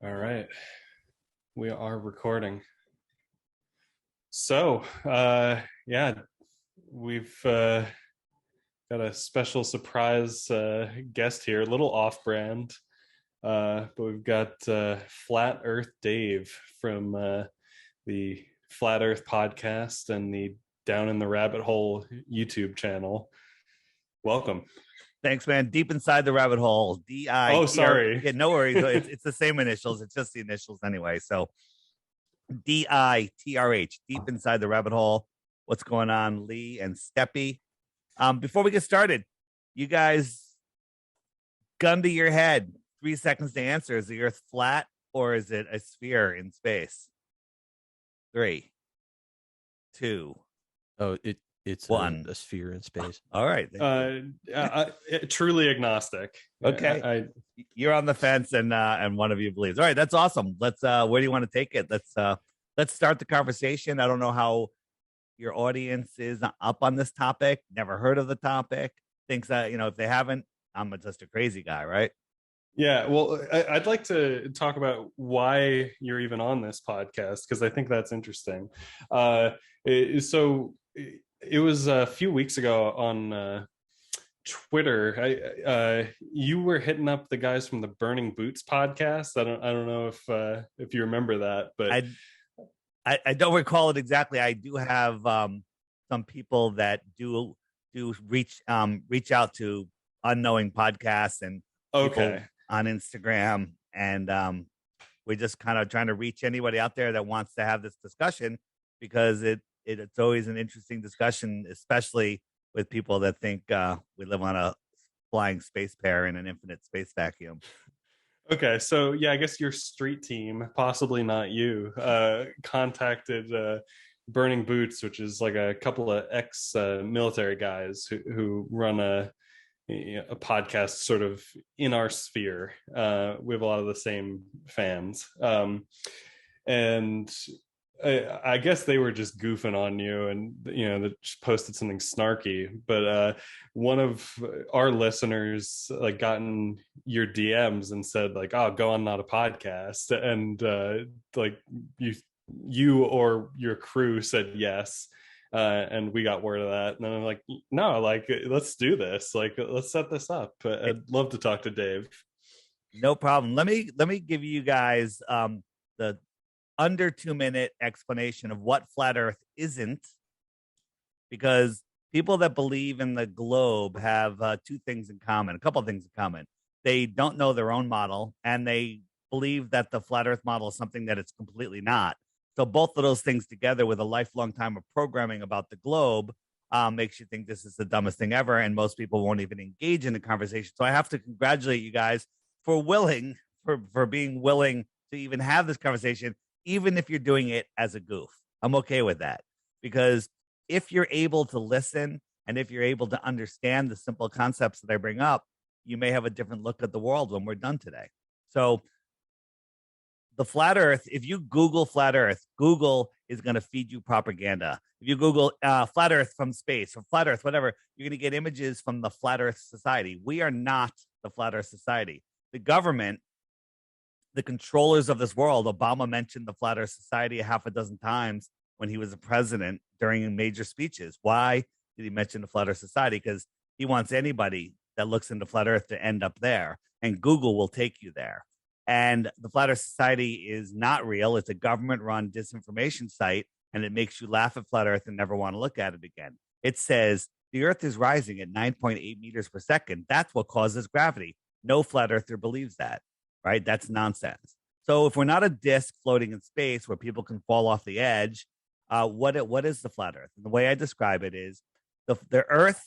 All right, we are recording. So, yeah, we've got a special surprise guest here, a little off-brand, but we've got Flat Earth Dave from the Flat Earth podcast and the Down in the Rabbit Hole YouTube channel. Welcome. Thanks, man. Deep inside the rabbit hole. D-I-T-R. Oh, sorry. Yeah, no worries. It's the same initials. It's just the initials anyway. So DITRH. Deep inside the rabbit hole. What's going on, Lee and Steppy? Before we get started, you guys, gun to your head. 3 seconds to answer. Is the Earth flat or is it a sphere in space? 3, 2. Oh, it's one. a sphere in space. All right. Truly agnostic. Okay. You're on the fence, and one of you believes. All right, that's awesome. Let's. Where do you want to take it? Let's start the conversation. I don't know how your audience is up on this topic. Never heard of the topic. Thinks that if they haven't, I'm just a crazy guy, right? Yeah, well, I'd like to talk about why you're even on this podcast, because I think that's interesting. It was a few weeks ago on Twitter. You were hitting up the guys from the Burning Boots podcast. I don't know if you remember that, but I don't recall it exactly. I do have some people that do reach out to unknowing podcasts and people on Instagram, and we're just kind of trying to reach anybody out there that wants to have this discussion, because it's always an interesting discussion, especially with people that think we live on a flying space pair in an infinite space vacuum. Okay, so yeah, I guess your street team, possibly not you, contacted Burning Boots, which is like a couple of ex-military guys who run a podcast sort of in our sphere. We have a lot of the same fans, and I guess they were just goofing on you, and they just posted something snarky. But one of our listeners gotten your DMs and said "Oh, go on Not a Podcast," and you or your crew said yes, and we got word of that. And then I'm like, no, let's do this. Let's set this up. I'd love to talk to Dave. No problem. Let me give you guys the under 2-minute explanation of what flat Earth isn't, because people that believe in the globe have a couple of things in common. They don't know their own model, and they believe that the flat Earth model is something that it's completely not. So both of those things together with a lifelong time of programming about the globe makes you think this is the dumbest thing ever, and most people won't even engage in the conversation. So I have to congratulate you guys for being willing to even have this conversation, even if you're doing it as a goof. I'm okay with that, because if you're able to listen and if you're able to understand the simple concepts that I bring up, you may have a different look at the world when we're done today. So the flat Earth, if you Google flat Earth, Google is going to feed you propaganda. If you Google flat Earth from space or flat Earth, whatever, you're going to get images from the Flat Earth Society. We are not the Flat Earth Society. The government, the controllers of this world, Obama mentioned the Flat Earth Society a half a dozen times when he was the president during major speeches. Why did he mention the Flat Earth Society? Because he wants anybody that looks into flat Earth to end up there, and Google will take you there. And the Flat Earth Society is not real. It's a government-run disinformation site, and it makes you laugh at flat Earth and never want to look at it again. It says the Earth is rising at 9.8 meters per second. That's what causes gravity. No flat earther believes that. Right? That's nonsense. So if we're not a disc floating in space where people can fall off the edge, what is the flat Earth? And the way I describe it is the Earth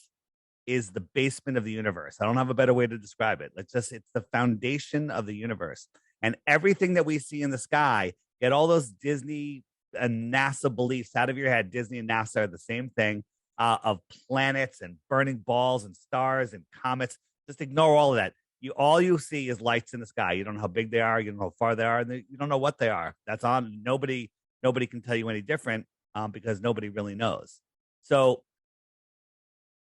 is the basement of the universe. I don't have a better way to describe it. It's the foundation of the universe. And everything that we see in the sky, get all those Disney and NASA beliefs out of your head. Disney and NASA are the same thing, of planets and burning balls and stars and comets. Just ignore all of that. All you see is lights in the sky. You don't know how big they are. You don't know how far they are. And you don't know what they are. That's on. Nobody can tell you any different, because nobody really knows. So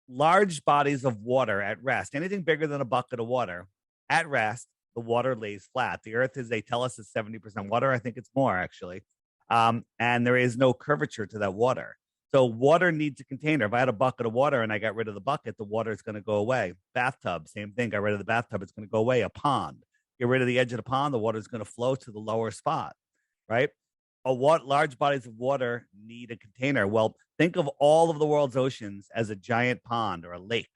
large bodies of water at rest, anything bigger than a bucket of water at rest, the water lays flat. The Earth is, they tell us, is 70% water. I think it's more, actually. And there is no curvature to that water. So water needs a container. If I had a bucket of water and I got rid of the bucket, the water is going to go away. Bathtub, same thing. Got rid of the bathtub, it's going to go away. A pond, get rid of the edge of the pond, the water is going to flow to the lower spot, right? Large bodies of water need a container. Well, think of all of the world's oceans as a giant pond or a lake.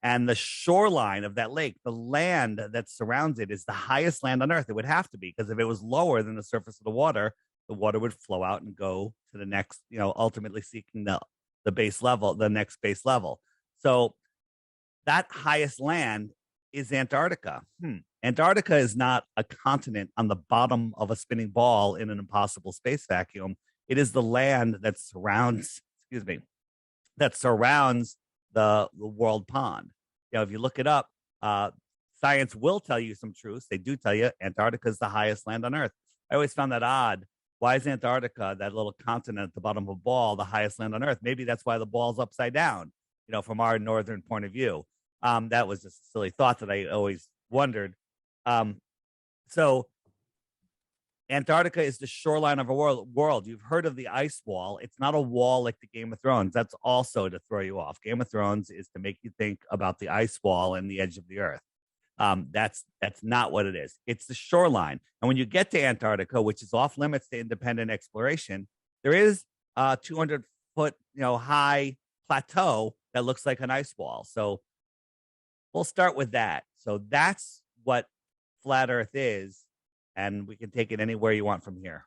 And the shoreline of that lake, the land that surrounds it, is the highest land on Earth. It would have to be, because if it was lower than the surface of the water would flow out and go to the next, ultimately seeking the base level, the next base level. So that highest land is Antarctica. Antarctica is not a continent on the bottom of a spinning ball in an impossible space vacuum. It is the land that surrounds, the world pond. If you look it up, science will tell you some truths. They do tell you Antarctica is the highest land on Earth. I always found that odd. Why is Antarctica, that little continent at the bottom of a ball, the highest land on Earth? Maybe that's why the ball's upside down, from our northern point of view. That was just a silly thought that I always wondered. So Antarctica is the shoreline of a world. You've heard of the ice wall. It's not a wall like the Game of Thrones. That's also to throw you off. Game of Thrones is to make you think about the ice wall and the edge of the Earth. That's not what it is. It's the shoreline. And when you get to Antarctica, which is off limits to independent exploration, there is a 200-foot, high plateau that looks like an ice wall. So we'll start with that. So that's what flat Earth is, and we can take it anywhere you want from here.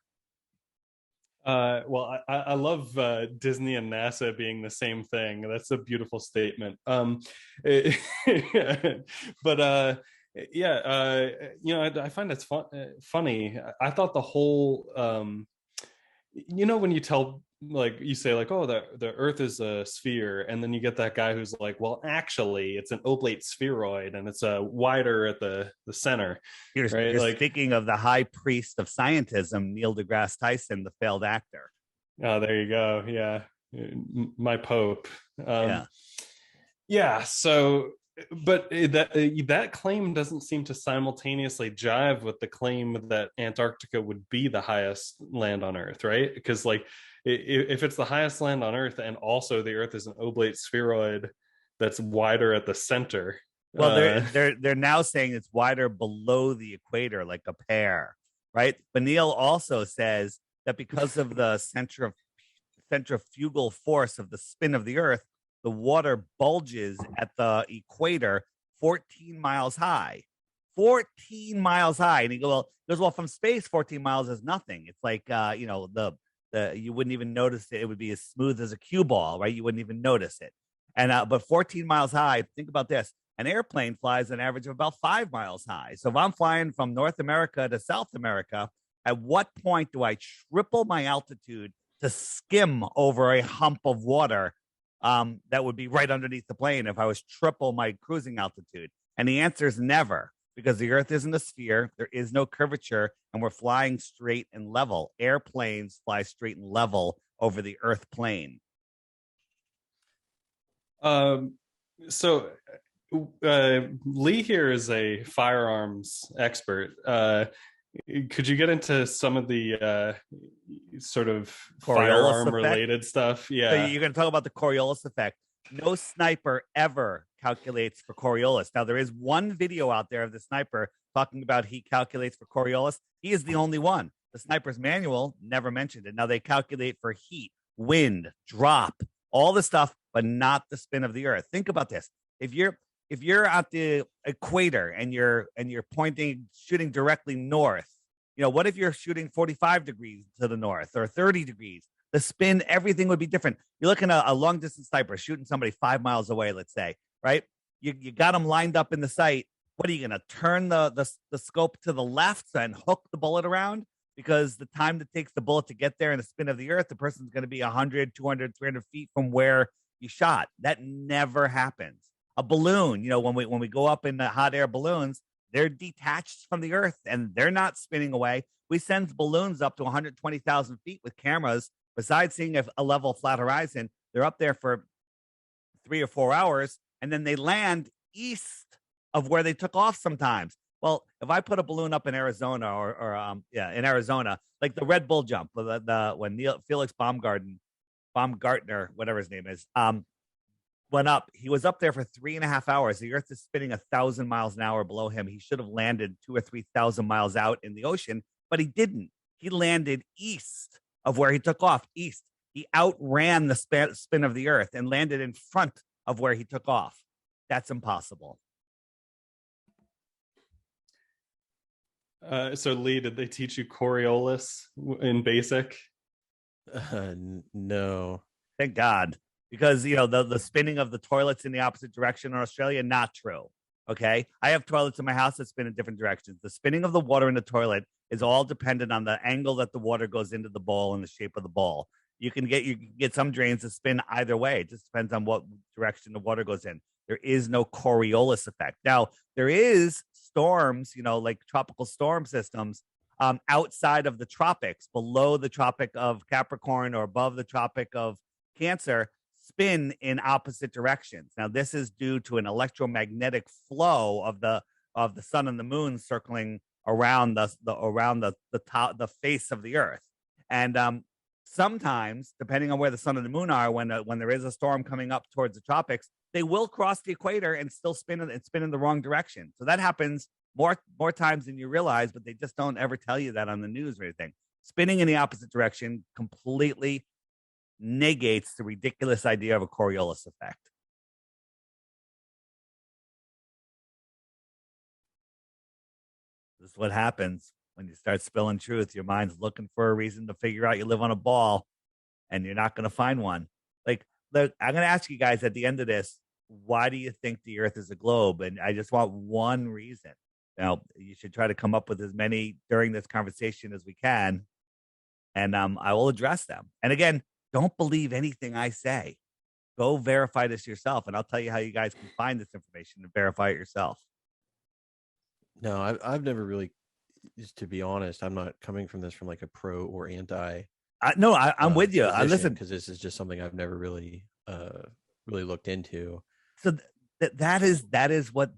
Well, I love Disney and NASA being the same thing. That's a beautiful statement. But I find it's funny. I thought the whole, when you tell, like, you say, like, oh, the Earth is a sphere, and then you get that guy who's like, well, actually, it's an oblate spheroid, and it's wider at the center. You're speaking of the high priest of scientism, Neil deGrasse Tyson, the failed actor. Oh, there you go. Yeah, my Pope. Yeah. So, but that claim doesn't seem to simultaneously jive with the claim that Antarctica would be the highest land on Earth, right? Because, like, if it's the highest land on Earth and also the Earth is an oblate spheroid that's wider at the center. Well, they're now saying it's wider below the equator, like a pear, right? But Neil also says that because of the centrifugal force of the spin of the Earth, the water bulges at the equator 14 miles high. 14 miles high. And he goes, well, from space, 14 miles is nothing. It's like, you wouldn't even notice it. It would be as smooth as a cue ball, right? You wouldn't even notice it. And but 14 miles high, think about this. An airplane flies an average of about 5 miles high. So if I'm flying from North America to South America, at what point do I triple my altitude to skim over a hump of water that would be right underneath the plane if I was triple my cruising altitude? And the answer is never, because the Earth isn't a sphere. There is no curvature, and we're flying straight and level. Airplanes fly straight and level over the Earth plane. So Lee here is a firearms expert. Could you get into some of the sort of firearm-related stuff? Yeah. So you're going to talk about the Coriolis effect. No sniper ever calculates for Coriolis. Now, there is one video out there of the sniper talking about he calculates for Coriolis. He is the only one. The sniper's manual never mentioned it. Now, they calculate for heat, wind, drop, all the stuff, but not the spin of the Earth. Think about this. If you're at the equator and you're shooting directly north, what if you're shooting 45 degrees to the north or 30 degrees? The spin, everything would be different. You're looking at a long distance sniper shooting somebody 5 miles away, let's say, right? You got them lined up in the sight. What are you going to turn the scope to the left and hook the bullet around? Because the time that takes the bullet to get there in the spin of the Earth, the person's going to be 100, 200, 300 feet from where you shot. That never happens. A balloon, when we go up in the hot air balloons, they're detached from the Earth and they're not spinning away. We send balloons up to 120,000 feet with cameras. Besides seeing a level flat horizon, they're up there for 3 or 4 hours, and then they land east of where they took off sometimes. Well, if I put a balloon up in Arizona or in Arizona, like the Red Bull jump, when Felix Baumgartner, whatever his name is, went up. He was up there for 3.5 hours. The Earth is spinning 1,000 miles an hour below him. He should have landed 2,000 or 3,000 miles out in the ocean, but he didn't. He landed east of where he took off. East. He outran the spin of the Earth and landed in front of where he took off. That's impossible. So Lee, did they teach you Coriolis in basic? No. Thank God. Because, the spinning of the toilets in the opposite direction in Australia, not true. Okay. I have toilets in my house that spin in different directions. The spinning of the water in the toilet is all dependent on the angle that the water goes into the bowl and the shape of the bowl. You can get some drains to spin either way. It just depends on what direction the water goes in. There is no Coriolis effect. Now, there is storms, like tropical storm systems outside of the tropics, below the Tropic of Capricorn or above the Tropic of Cancer, spin in opposite directions. Now, this is due to an electromagnetic flow of the sun and the moon circling around the face of the Earth. And sometimes, depending on where the sun and the moon are, when there is a storm coming up towards the tropics, they will cross the equator and still spin in the wrong direction. So that happens more times than you realize, but they just don't ever tell you that on the news or anything. Spinning in the opposite direction completely negates the ridiculous idea of a Coriolis effect. This is what happens when you start spilling truth. Your mind's looking for a reason to figure out you live on a ball, and you're not going to find one. Like, look, I'm going to ask you guys at the end of this, why do you think the Earth is a globe? And I just want one reason. Now, you should try to come up with as many during this conversation as we can, and I will address them. And again, don't believe anything I say. Go verify this yourself, and I'll tell you how you guys can find this information and verify it yourself. No, I've never really, just to be honest, I'm not coming from this from like a pro or anti. No, I'm with you. Listen, because this is just something I've never really looked into. So that is what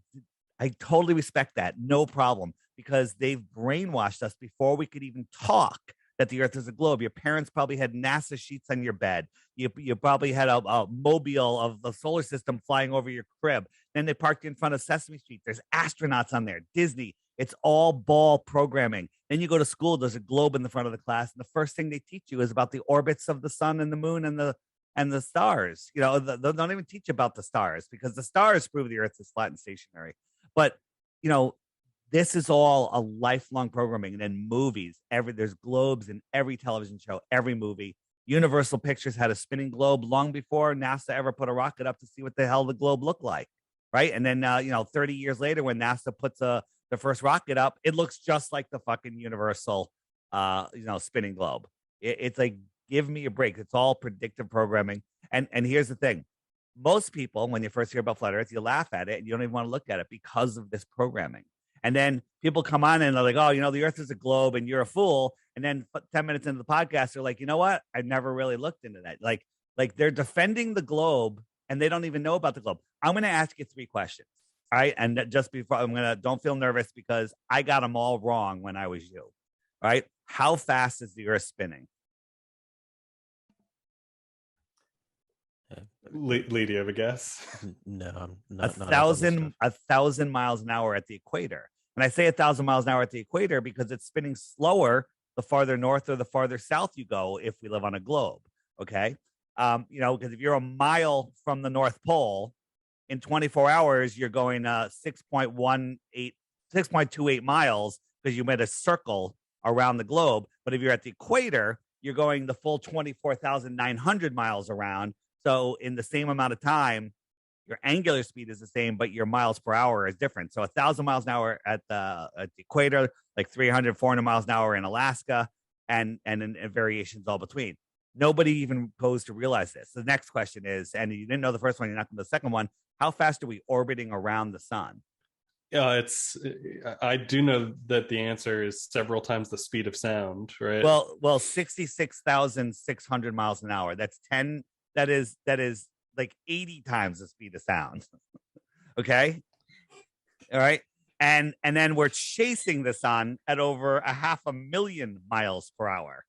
I totally respect. That, no problem, because they've brainwashed us before we could even talk that the Earth is a globe. Your parents probably had NASA sheets on your bed. You probably had a mobile of the solar system flying over your crib. Then they parked you in front of Sesame Street. There's astronauts on there. Disney. It's all ball programming. Then you go to school. There's a globe in the front of the class, and the first thing they teach you is about the orbits of the sun and the moon and the stars. They don't even teach about the stars, because the stars prove the Earth is flat and stationary. But this is all a lifelong programming. And then movies, there's globes in every television show, every movie. Universal Pictures had a spinning globe long before NASA ever put a rocket up to see what the hell the globe looked like, right? And then 30 years later, when NASA puts the first rocket up, it looks just like the fucking Universal spinning globe. It's like, give me a break. It's all predictive programming. And here's the thing. Most people, when you first hear about flat Earth, you laugh at it and you don't even want to look at it because of this programming. And then people come on and they're like, oh, the Earth is a globe and you're a fool. And then 10 minutes into the podcast, they're like, you know what? I've never really looked into that. Like they're defending the globe and they don't even know about the globe. I'm going to ask you 3 questions. All right. And just before, don't feel nervous, because I got them all wrong when I was you. All right. How fast is the Earth spinning? Lee, do you have a guess? No, I'm not. 1,000 miles an hour at the equator. And I say 1,000 miles an hour at the equator because it's spinning slower the farther north or the farther south you go if we live on a globe. Okay. Because if you're a mile from the North Pole, in 24 hours, you're going 6.28 miles, because you made a circle around the globe. But if you're at the equator, you're going the full 24,900 miles around. So in the same amount of time, your angular speed is the same, but your miles per hour is different. So 1,000 miles an hour at the equator, like 300, 400 miles an hour in Alaska, and in variations all between. Nobody even goes to realize this. The next question is, and you didn't know the first one, you're not going to the second one, how fast are we orbiting around the sun? Yeah, I do know that the answer is several times the speed of sound, right? Well, 66,600 miles an hour. That's 10. That is like 80 times the speed of sound. Okay. All right. and then we're chasing the sun at over 500,000 miles per hour.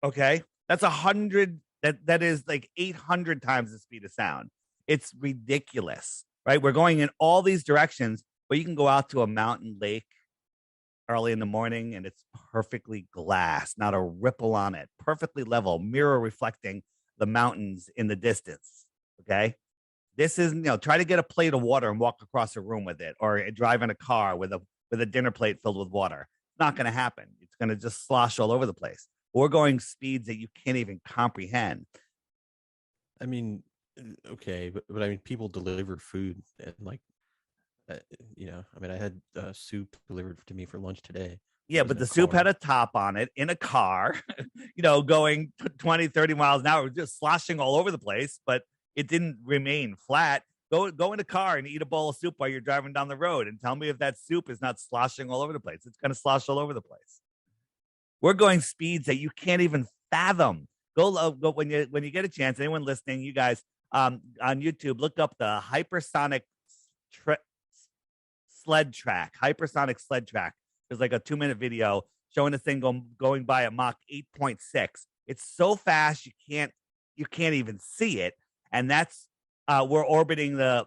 Okay, that's 100. That is like 800 times the speed of sound. It's ridiculous, right? We're going in all these directions, but you can go out to a mountain lake early in the morning and it's perfectly glass, not a ripple on it, perfectly level, mirror reflecting the mountains in the distance. Okay. This is, try to get a plate of water and walk across a room with it, or drive in a car with a dinner plate filled with water. It's not going to happen. It's going to just slosh all over the place. We're going speeds that you can't even comprehend. I mean, okay, but I mean, people deliver food and like, I mean, I had soup delivered to me for lunch today. Yeah, but the soup had a top on it in a car, going 20, 30 miles an hour, just sloshing all over the place, but it didn't remain flat. Go in a car and eat a bowl of soup while you're driving down the road and tell me if that soup is not sloshing all over the place. It's going to slosh all over the place. We're going speeds that you can't even fathom. Go when you get a chance, anyone listening, you guys, on YouTube, look up the hypersonic sled track. There's like a 2-minute video showing the thing going by at Mach 8.6. It's so fast you can't even see it. And that's we're orbiting the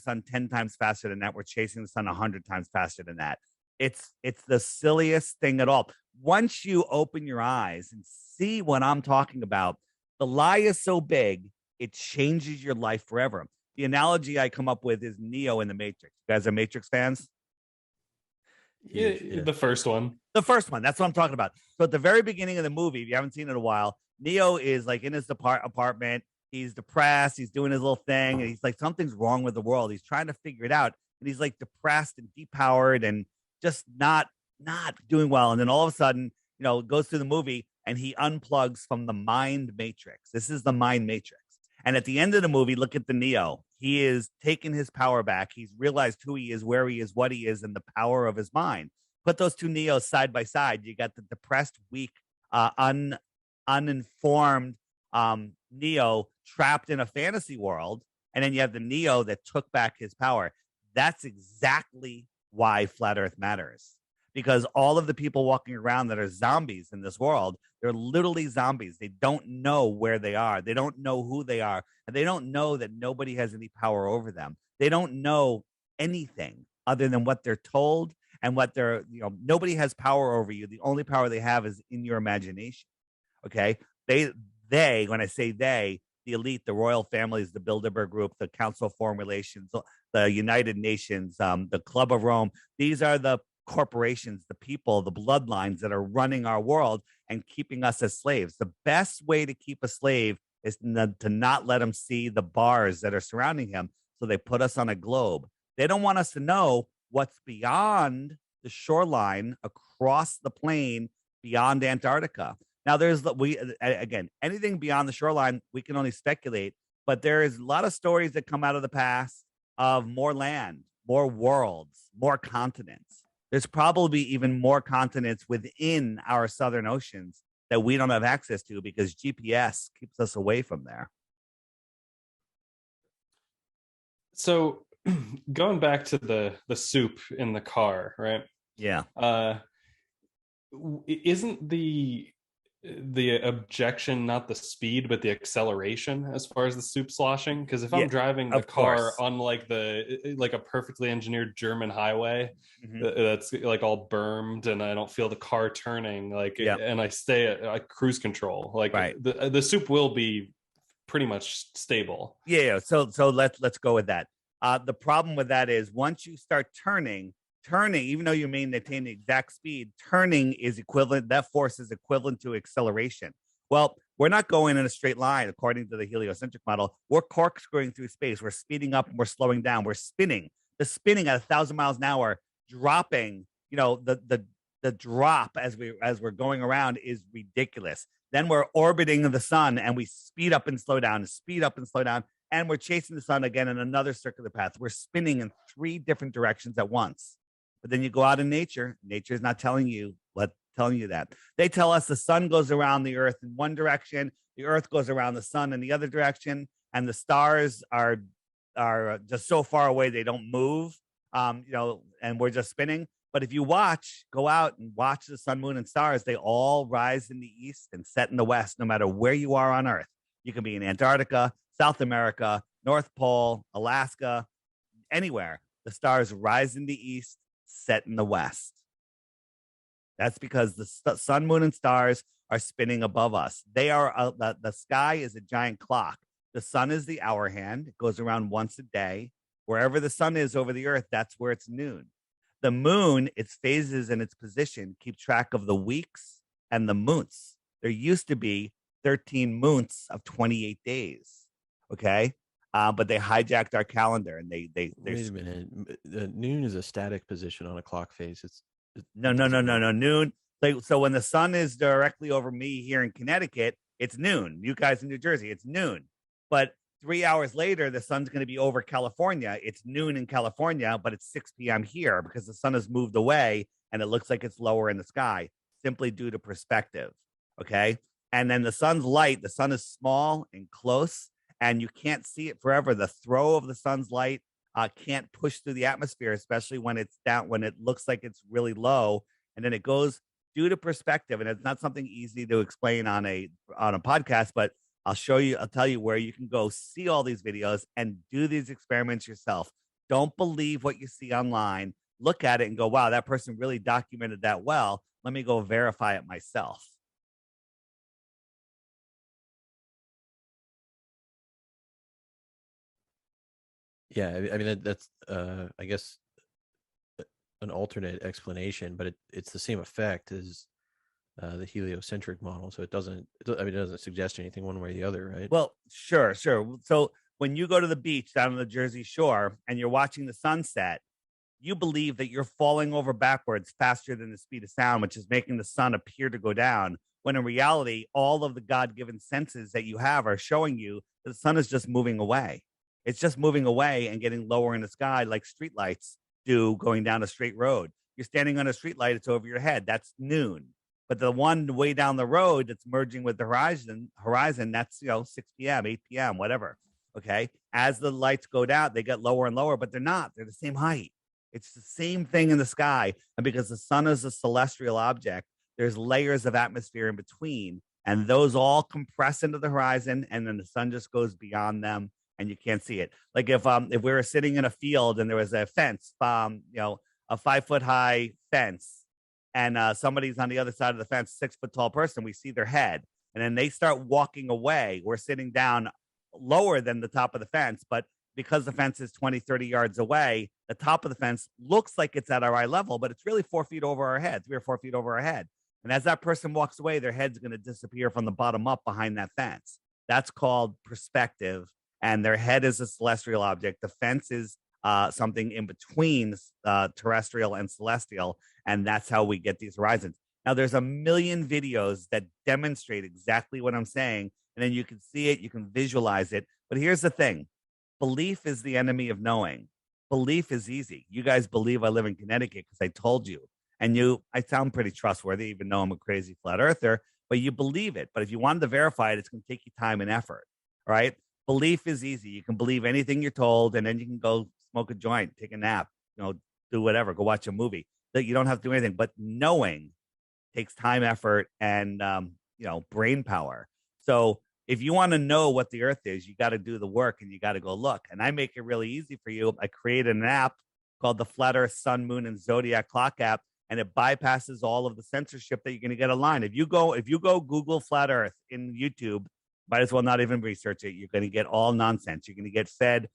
sun 10 times faster than that. We're chasing the sun 100 times faster than that. It's the silliest thing at all. Once you open your eyes and see what I'm talking about, the lie is so big, it changes your life forever. The analogy I come up with is Neo in the Matrix. You guys are Matrix fans? Yeah. The first one. That's what I'm talking about. So at the very beginning of the movie, if you haven't seen it in a while, Neo is like in his apartment. He's depressed. He's doing his little thing. And he's like, something's wrong with the world. He's trying to figure it out. And he's like depressed and depowered and just not doing well. And then all of a sudden, goes through the movie and he unplugs from the mind matrix. This is the mind matrix. And at the end of the movie, look at the Neo. He is taking his power back. He's realized who he is, where he is, what he is, and the power of his mind. Put those two Neos side by side. You got the depressed, weak, uninformed Neo trapped in a fantasy world. And then you have the Neo that took back his power. That's exactly why Flat Earth matters. Because all of the people walking around that are zombies in this world, they're literally zombies. They don't know where they are. They don't know who they are. And they don't know that nobody has any power over them. They don't know anything other than what they're told and what nobody has power over you. The only power they have is in your imagination. Okay. They, when I say they, the elite, the royal families, the Bilderberg Group, the Council of Foreign Relations, the United Nations, the Club of Rome, these are the corporations, the people, the bloodlines that are running our world and keeping us as slaves. The best way to keep a slave is to not let him see the bars that are surrounding him. So they put us on a globe. They don't want us to know what's beyond the shoreline, across the plain, beyond Antarctica. Now, anything beyond the shoreline, we can only speculate, but there is a lot of stories that come out of the past of more land, more worlds, more continents. There's probably even more continents within our southern oceans that we don't have access to because GPS keeps us away from there. So going back to the soup in the car, right? Yeah. Isn't the objection not the speed but the acceleration as far as the soup sloshing? Because if I'm driving the car on like a perfectly engineered German highway that's like all bermed and I don't feel the car turning and I stay at cruise control, the soup will be pretty much stable. So let's go with that. The problem with that is once you start turning, even though you maintain the exact speed, turning is equivalent. That force is equivalent to acceleration. Well, we're not going in a straight line according to the heliocentric model. We're corkscrewing through space. We're speeding up and we're slowing down. We're spinning. The spinning at 1,000 miles an hour, dropping. The drop as we're going around is ridiculous. Then we're orbiting the sun and we speed up and slow down, and we're chasing the sun again in another circular path. We're spinning in 3 different directions at once. But then you go out in nature. Nature is not telling you that. They tell us the sun goes around the earth in one direction, the earth goes around the sun in the other direction, and the stars are just so far away they don't move. and we're just spinning. But if you go out and watch the sun, moon, and stars, they all rise in the east and set in the west, no matter where you are on Earth. You can be in Antarctica, South America, North Pole, Alaska, anywhere. The stars rise in the east, set in the west. That's because the sun, moon, and stars are spinning above us. They are the sky is a giant clock. The sun is the hour hand. It goes around once a day. Wherever the sun is over the earth, that's where it's noon. The moon, its phases and its position keep track of the weeks and the months. There used to be 13 months of 28 days. Okay. But they hijacked our calendar and they Wait a minute. Noon is a static position on a clock face. No. Noon. So when the sun is directly over me here in Connecticut, it's noon. You guys in New Jersey, it's noon. But 3 hours later, the sun's going to be over California. It's noon in California, but it's 6 p.m. here because the sun has moved away and it looks like it's lower in the sky simply due to perspective. Okay. And then the sun's light, the sun is small and close and you can't see it forever. The throw of the sun's light can't push through the atmosphere, especially when it's down, when it looks like it's really low. And then it goes due to perspective. And it's not something easy to explain on a podcast, but I'll tell you where you can go see all these videos and do these experiments yourself. Don't believe what you see online. Look at it and go, wow, that person really documented that well. Let me go verify it myself. Yeah, I mean that's I guess an alternate explanation, but it's the same effect as the heliocentric model, so it doesn't suggest anything one way or the other, right? Well, sure. So when you go to the beach down on the Jersey Shore and you're watching the sunset, you believe that you're falling over backwards faster than the speed of sound, which is making the sun appear to go down. When in reality, all of the God-given senses that you have are showing you that the sun is just moving away. It's just moving away and getting lower in the sky like streetlights do going down a straight road. You're standing on a streetlight, it's over your head. That's noon. But the one way down the road that's merging with the horizon, that's 6 p.m., 8 p.m., whatever. Okay. As the lights go down, they get lower and lower, but they're not. They're the same height. It's the same thing in the sky. And because the sun is a celestial object, there's layers of atmosphere in between, and those all compress into the horizon, and then the sun just goes beyond them and you can't see it. Like if we were sitting in a field and there was a fence, a 5-foot high fence, and somebody's on the other side of the fence, 6-foot tall person, we see their head, and then they start walking away. We're sitting down lower than the top of the fence, but because the fence is 20, 30 yards away, the top of the fence looks like it's at our eye level, but it's really 4 feet over our head, 3 or 4 feet over our head. And as that person walks away, their head's going to disappear from the bottom up behind that fence. That's called perspective. And their head is a celestial object. The fence is something in between terrestrial and celestial. And that's how we get these horizons. Now, there's a million videos that demonstrate exactly what I'm saying. And then you can see it, you can visualize it. But here's the thing. Belief is the enemy of knowing. Belief is easy. You guys believe I live in Connecticut because I told you. And I sound pretty trustworthy, even though I'm a crazy flat earther, but you believe it. But if you wanted to verify it, it's going to take you time and effort, right? Belief is easy. You can believe anything you're told, and then you can go smoke a joint, take a nap, do whatever, go watch a movie. That you don't have to do anything. But knowing takes time, effort, and brain power. So if you want to know what the earth is, you got to do the work and you got to go look. And I make it really easy for you. I created an app called the Flat Earth, Sun, Moon, and Zodiac Clock app, and it bypasses all of the censorship that you're going to get online. If you go Google Flat Earth in YouTube, might as well not even research it. You're going to get all nonsense. You're going to get fed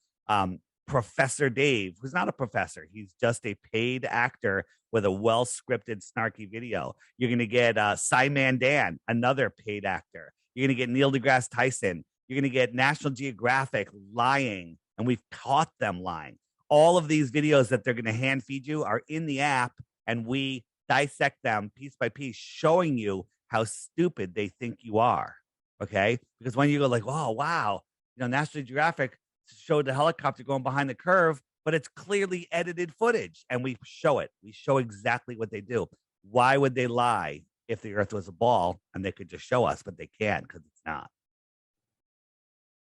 Professor Dave, who's not a professor. He's just a paid actor with a well-scripted, snarky video. You're going to get Simon Dan, another paid actor. You're going to get Neil deGrasse Tyson. You're going to get National Geographic lying, and we've caught them lying. All of these videos that they're going to hand feed you are in the app, and we dissect them piece by piece, showing you how stupid they think you are. Okay? Because when you go like, oh, wow, National Geographic showed the helicopter going behind the curve, but it's clearly edited footage, and we show it. We show exactly what they do. Why would they lie if the earth was a ball and they could just show us, but they can't because it's not?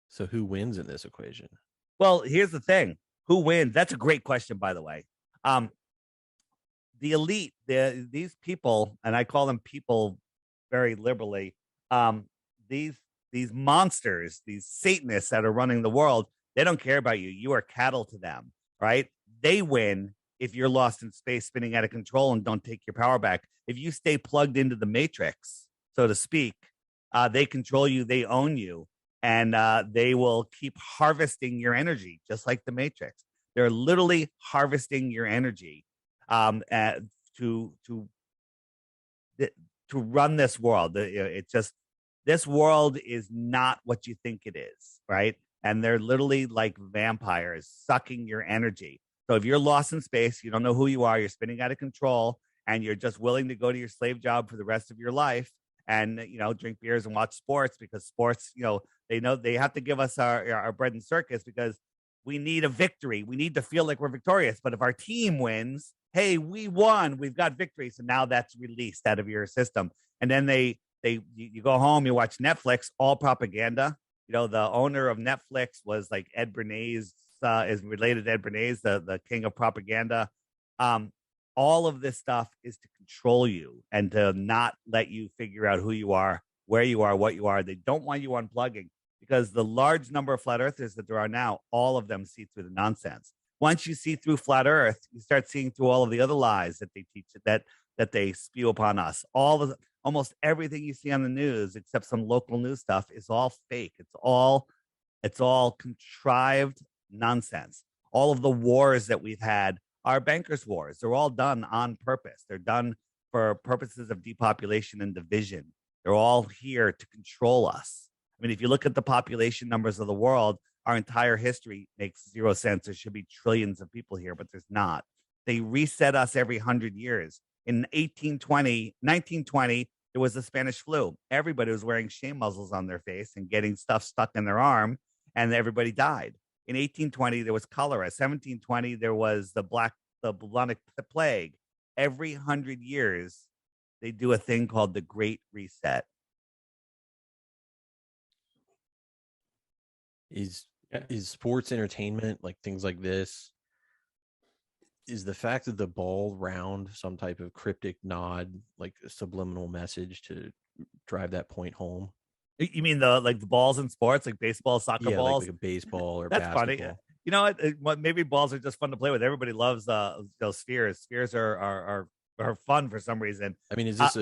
So who wins in this equation? Well, here's the thing. Who wins? That's a great question, by the way. The elite, these people, and I call them people very liberally, these monsters, these Satanists that are running the world, they don't care about you. You are cattle to them, right? They win if you're lost in space, spinning out of control, and don't take your power back. If you stay plugged into the matrix, so to speak, they control you, they own you, and they will keep harvesting your energy, just like the matrix. They're literally harvesting your energy to run this world. It's just, this world is not what you think it is, right? And they're literally like vampires sucking your energy. So if you're lost in space, you don't know who you are, you're spinning out of control, and you're just willing to go to your slave job for the rest of your life and, drink beers and watch sports, because sports, they know they have to give us our bread and circus, because we need a victory. We need to feel like we're victorious. But if our team wins, hey, we won, we've got victory. So now that's released out of your system. And then you go home, you watch Netflix, all propaganda. The owner of Netflix was like Ed Bernays, is related to Ed Bernays, the king of propaganda. All of this stuff is to control you and to not let you figure out who you are, where you are, what you are. They don't want you unplugging, because the large number of flat earthers that there are now, all of them see through the nonsense. Once you see through flat earth, you start seeing through all of the other lies that they teach, that they spew upon us. Almost everything you see on the news, except some local news stuff, is all fake. It's all contrived nonsense. All of the wars that we've had are bankers' wars. They're all done on purpose. They're done for purposes of depopulation and division. They're all here to control us. I mean, if you look at the population numbers of the world, our entire history makes zero sense. There should be trillions of people here, but there's not. They reset us every 100 years. In 1920, there was the Spanish flu. Everybody was wearing shame muzzles on their face and getting stuff stuck in their arm, and everybody died. In 1820, there was cholera. 1720, there was the bubonic plague. Every 100 years, they do a thing called the Great Reset. Is sports entertainment, like things like this, is the fact of the ball round some type of cryptic nod, like a subliminal message to drive that point home? You mean the balls in sports, like baseball, soccer balls? Like a baseball or That's basketball. Funny. You know what? Maybe balls are just fun to play with. Everybody loves those spheres. Spheres are fun for some reason. I mean, is this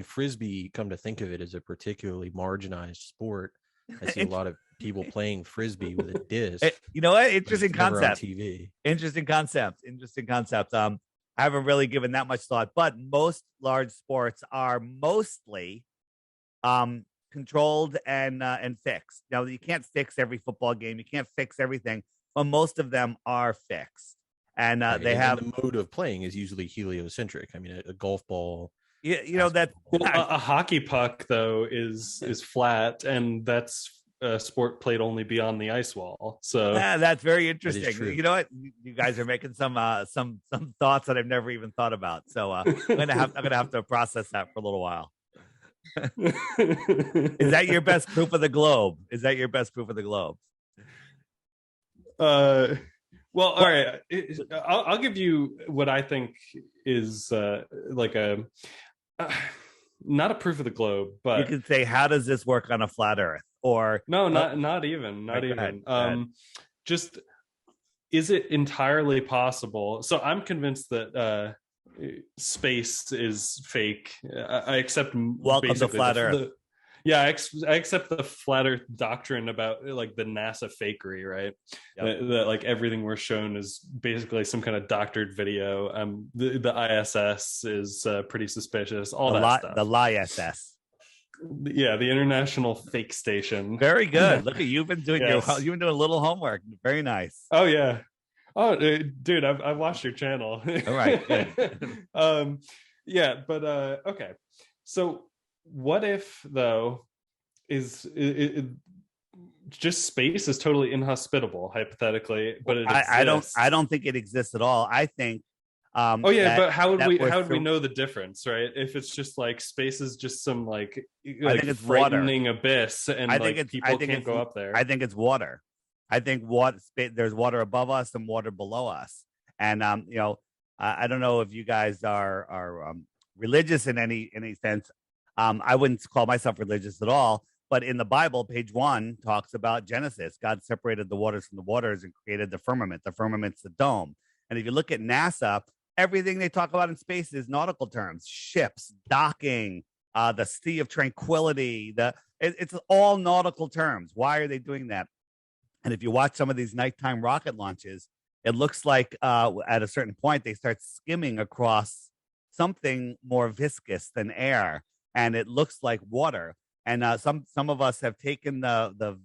Frisbee, come to think of it, is a particularly marginalized sport. I see a lot of people playing Frisbee with a disc. You know what? Interesting concept. TV. Interesting concept. I haven't really given that much thought, but most large sports are mostly controlled and fixed. Now, you can't fix every football game. You can't fix everything, but most of them are fixed. And they have the mode of playing is usually heliocentric. I mean, a golf ball. That a hockey puck though is flat, and that's a sport played only beyond the ice wall. So that's very interesting. You know what? You guys are making some thoughts that I've never even thought about. So I'm gonna have to process that for a little while. Is that your best proof of the globe? Well, all right. I'll give you what I think is like a not a proof of the globe, but you could say, how does this work on a flat Earth? Or no, not even. Go ahead. Just, is it entirely possible? So I'm convinced that space is fake. I accept. Welcome to flat Earth. I accept the flat Earth doctrine about like the NASA fakery, right? Yep. That like everything we're shown is basically some kind of doctored video. The ISS is pretty suspicious. All that stuff. The ISS. Yeah, the International Fake Station. Very good. Look at you've been doing you've been doing a little homework. Very nice. Oh yeah. Oh, dude, I've watched your channel. All right. Good. Yeah, but okay. So what if though is just space is totally inhospitable hypothetically, but I don't think it exists at all. I think but how would we know the difference, right? If it's just like space is just some like I think it's frightening water. Abyss, and people can't go up there. I think it's water. I think there's water above us and water below us, And I don't know if you guys are religious in any sense. I wouldn't call myself religious at all, but in the Bible, page 1 talks about Genesis. God separated the waters from the waters and created the firmament. The firmament's the dome. And if you look at NASA, everything they talk about in space is nautical terms: ships, docking, the Sea of Tranquility. It's all nautical terms. Why are they doing that? And if you watch some of these nighttime rocket launches, it looks like at a certain point they start skimming across something more viscous than air, and it looks like water. And some of us have taken the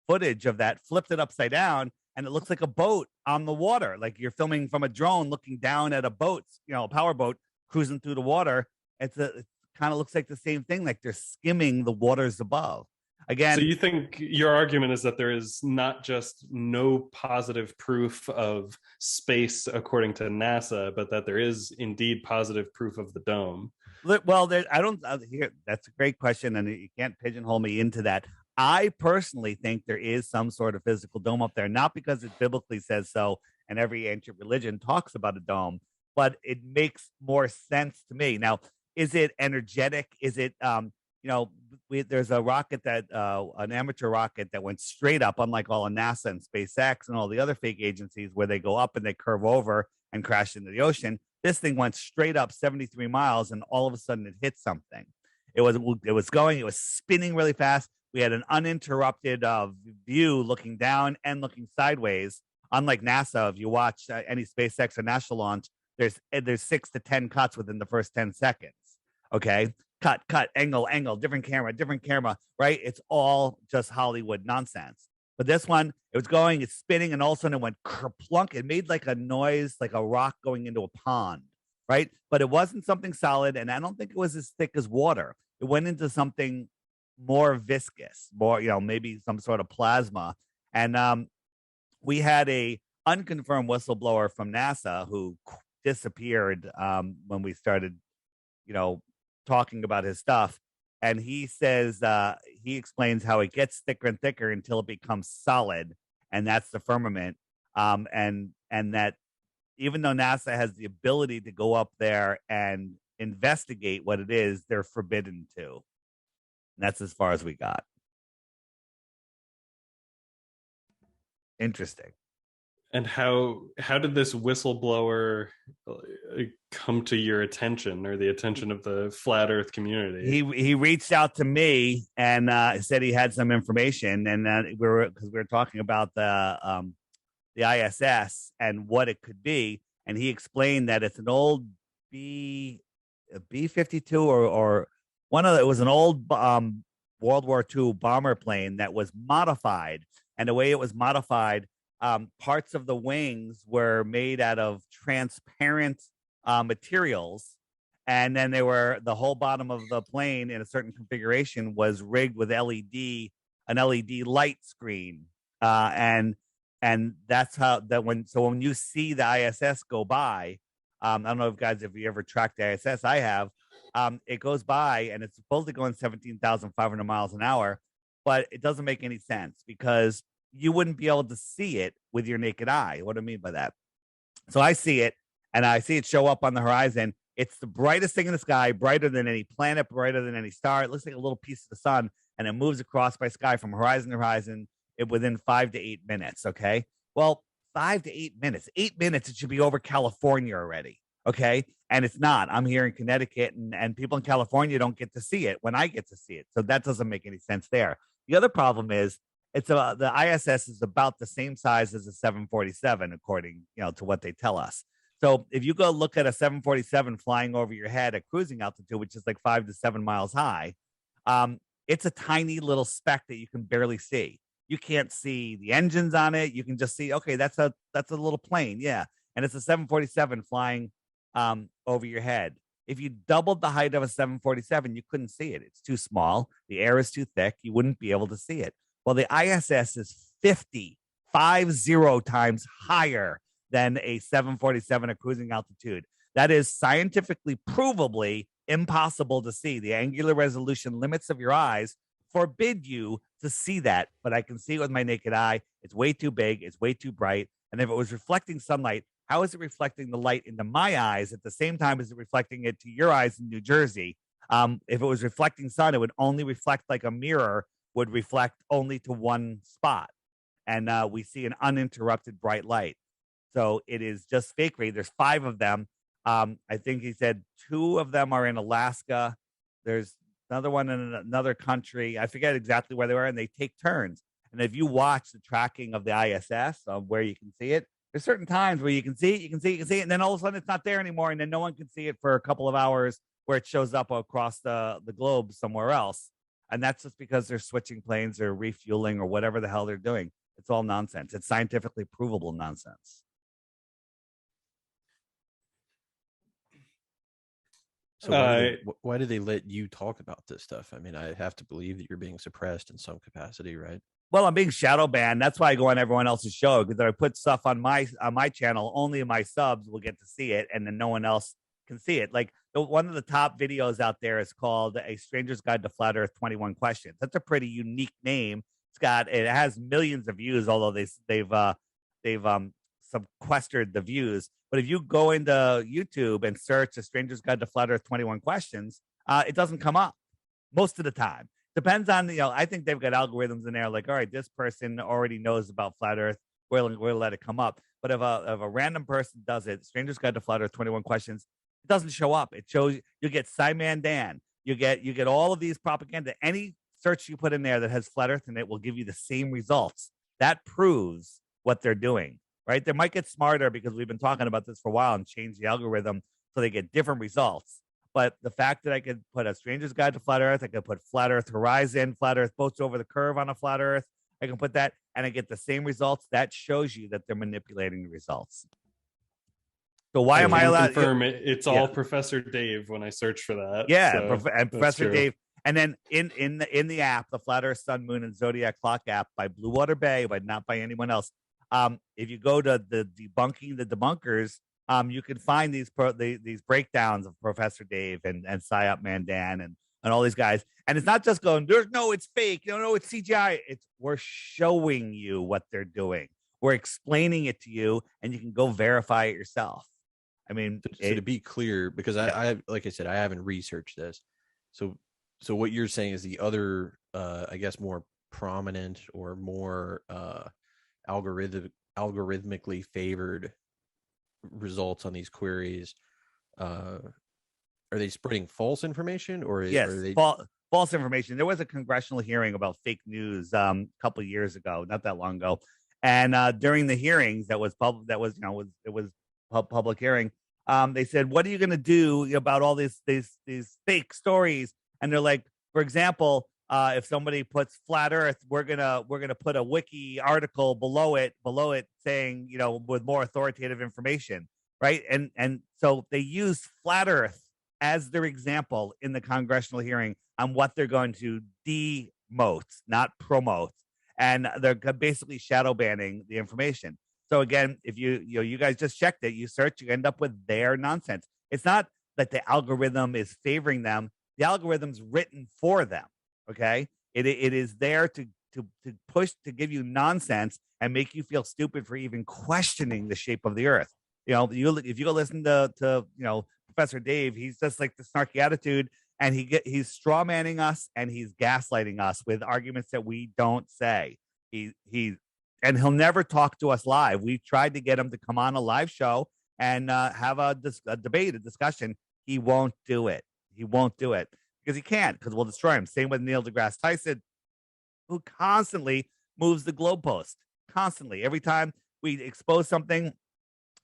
footage of that, flipped it upside down, and it looks like a boat on the water. Like you're filming from a drone looking down at a boat, a power boat cruising through the water. It kind of looks like the same thing, like they're skimming the waters above. Again, so you think your argument is that there is not just no positive proof of space according to NASA, but that there is indeed positive proof of the dome? Well, I don't here. That's a great question, and you can't pigeonhole me into that. I personally think there is some sort of physical dome up there, not because it biblically says so, and every ancient religion talks about a dome, but it makes more sense to me. Now, is it energetic? Is it there's a rocket that an amateur rocket that went straight up, unlike all of NASA and SpaceX and all the other fake agencies where they go up and they curve over and crash into the ocean. This thing went straight up 73 miles, and all of a sudden it hit something. It was spinning really fast. We had an uninterrupted view looking down and looking sideways. Unlike NASA, if you watch any SpaceX or NASA launch, there's 6 to 10 cuts within the first 10 seconds. Okay, cut, angle, different camera, right? It's all just Hollywood nonsense. But this one, it's spinning, and all of a sudden it went kerplunk. It made like a noise, like a rock going into a pond, right? But it wasn't something solid, and I don't think it was as thick as water. It went into something more viscous, more, maybe some sort of plasma. And we had a unconfirmed whistleblower from NASA who disappeared when we started, talking about his stuff. And he says, he explains how it gets thicker and thicker until it becomes solid. And that's the firmament. And that even though NASA has the ability to go up there and investigate what it is, they're forbidden to. And that's as far as we got. Interesting. And how did this whistleblower come to your attention, or the attention of the flat Earth community? He reached out to me and said he had some information, and we were talking about the ISS and what it could be, and he explained that it's an old B-52 or it was an old World War II bomber plane that was modified, and the way it was modified, parts of the wings were made out of transparent materials, and then the whole bottom of the plane in a certain configuration was rigged with an LED light screen, and that's how when you see the ISS go by, I don't know if you ever tracked the ISS. I have. It goes by and it's supposedly going 17,500 miles an hour, but it doesn't make any sense because you wouldn't be able to see it with your naked eye. What do I mean by that? So I see it, and I see it show up on the horizon. It's the brightest thing in the sky, brighter than any planet, brighter than any star. It looks like a little piece of the sun, and it moves across my sky from horizon to horizon within 5 to 8 minutes, okay? Well, 5 to 8 minutes. 8 minutes, it should be over California already, okay? And it's not. I'm here in Connecticut, and people in California don't get to see it when I get to see it. So that doesn't make any sense there. The other problem is, the ISS is about the same size as a 747, according to what they tell us. So if you go look at a 747 flying over your head at cruising altitude, which is like 5 to 7 miles high, it's a tiny little speck that you can barely see. You can't see the engines on it. You can just see, okay, that's a little plane, yeah, and it's a 747 flying over your head. If you doubled the height of a 747, you couldn't see it. It's too small. The air is too thick. You wouldn't be able to see it. Well, the ISS is 50 times higher than a 747 at cruising altitude. That is scientifically provably impossible to see. The angular resolution limits of your eyes forbid you to see that, but I can see it with my naked eye. It's way too big. It's way too bright. And if it was reflecting sunlight, how is it reflecting the light into my eyes at the same time as it reflecting it to your eyes in New Jersey? If it was reflecting sun, it would only reflect like a mirror would reflect only to one spot. And we see an uninterrupted bright light. So it is just fake radiation. There's 5 of them. I think he said 2 of them are in Alaska. There's another one in another country. I forget exactly where they were, and they take turns. And if you watch the tracking of the ISS where you can see it, there's certain times where you can see it, and then all of a sudden it's not there anymore, and then no one can see it for a couple of hours where it shows up across the globe somewhere else. And that's just because they're switching planes or refueling or whatever the hell they're doing. It's all nonsense. It's scientifically provable nonsense. So why do they let you talk about this stuff? I mean, I have to believe that you're being suppressed in some capacity, right? Well, I'm being shadow banned. That's why I go on everyone else's show, because if I put stuff on my channel, only my subs will get to see it, and then no one else can see it. Like one of the top videos out there is called "A Stranger's Guide to Flat Earth: 21 Questions." That's a pretty unique name. It has millions of views, although they've sequestered the views. But if you go into YouTube and search "A Stranger's Guide to Flat Earth: 21 Questions," it doesn't come up most of the time. Depends on, I think they've got algorithms in there like, all right, this person already knows about flat Earth. We'll let it come up. But if a random person does it, Stranger's Guide to Flat Earth: 21 Questions, it doesn't show up. It shows you get Simon Dan. You get all of these propaganda. Any search you put in there that has flat Earth in it will give you the same results. That proves what they're doing, right? They might get smarter because we've been talking about this for a while and change the algorithm so they get different results. But the fact that I could put a Stranger's Guide to Flat Earth, I could put Flat Earth Horizon, Flat Earth Boats Over the Curve on a flat Earth, I can put that and I get the same results. That shows you that they're manipulating the results. So why am I allowed to confirm it? It's all Professor Dave when I search for that. Yeah, so and Professor Dave. And then in the app, the Flat Earth, Sun, Moon, and Zodiac Clock app by Blue Water Bay, but not by anyone else. If you go to the Debunking the Debunkers, you can find these breakdowns of Professor Dave and Syop Mandan and all these guys. And it's not just going, it's fake. No, it's CGI. We're showing you what they're doing. We're explaining it to you, and you can go verify it yourself. I mean, so to be clear, because I like I said, I haven't researched this. So what you're saying is the other, I guess, more prominent or more algorithmically favored results on these queries, are they spreading false information or yes, are they false information? There was a congressional hearing about fake news a couple of years ago, not that long ago, and during the hearings it was public hearing. They said, what are you going to do about all these fake stories? And they're like, for example, if somebody puts flat Earth, we're gonna put a wiki article below it saying, with more authoritative information, right? And so they use flat Earth as their example in the congressional hearing on what they're going to demote, not promote, and they're basically shadow banning the information. So again, if you guys just checked it, you search, you end up with their nonsense. It's not that the algorithm is favoring them. The algorithm's written for them. Okay, it is there to push, to give you nonsense and make you feel stupid for even questioning the shape of the Earth. If you go listen to Professor Dave, he's just like the snarky attitude, and he's straw manning us and he's gaslighting us with arguments that we don't say. And he'll never talk to us live. We've tried to get him to come on a live show and have a debate, a discussion. He won't do it. He won't do it because he can't, because we'll destroy him. Same with Neil deGrasse Tyson, who constantly moves the goalpost. Constantly. Every time we expose something,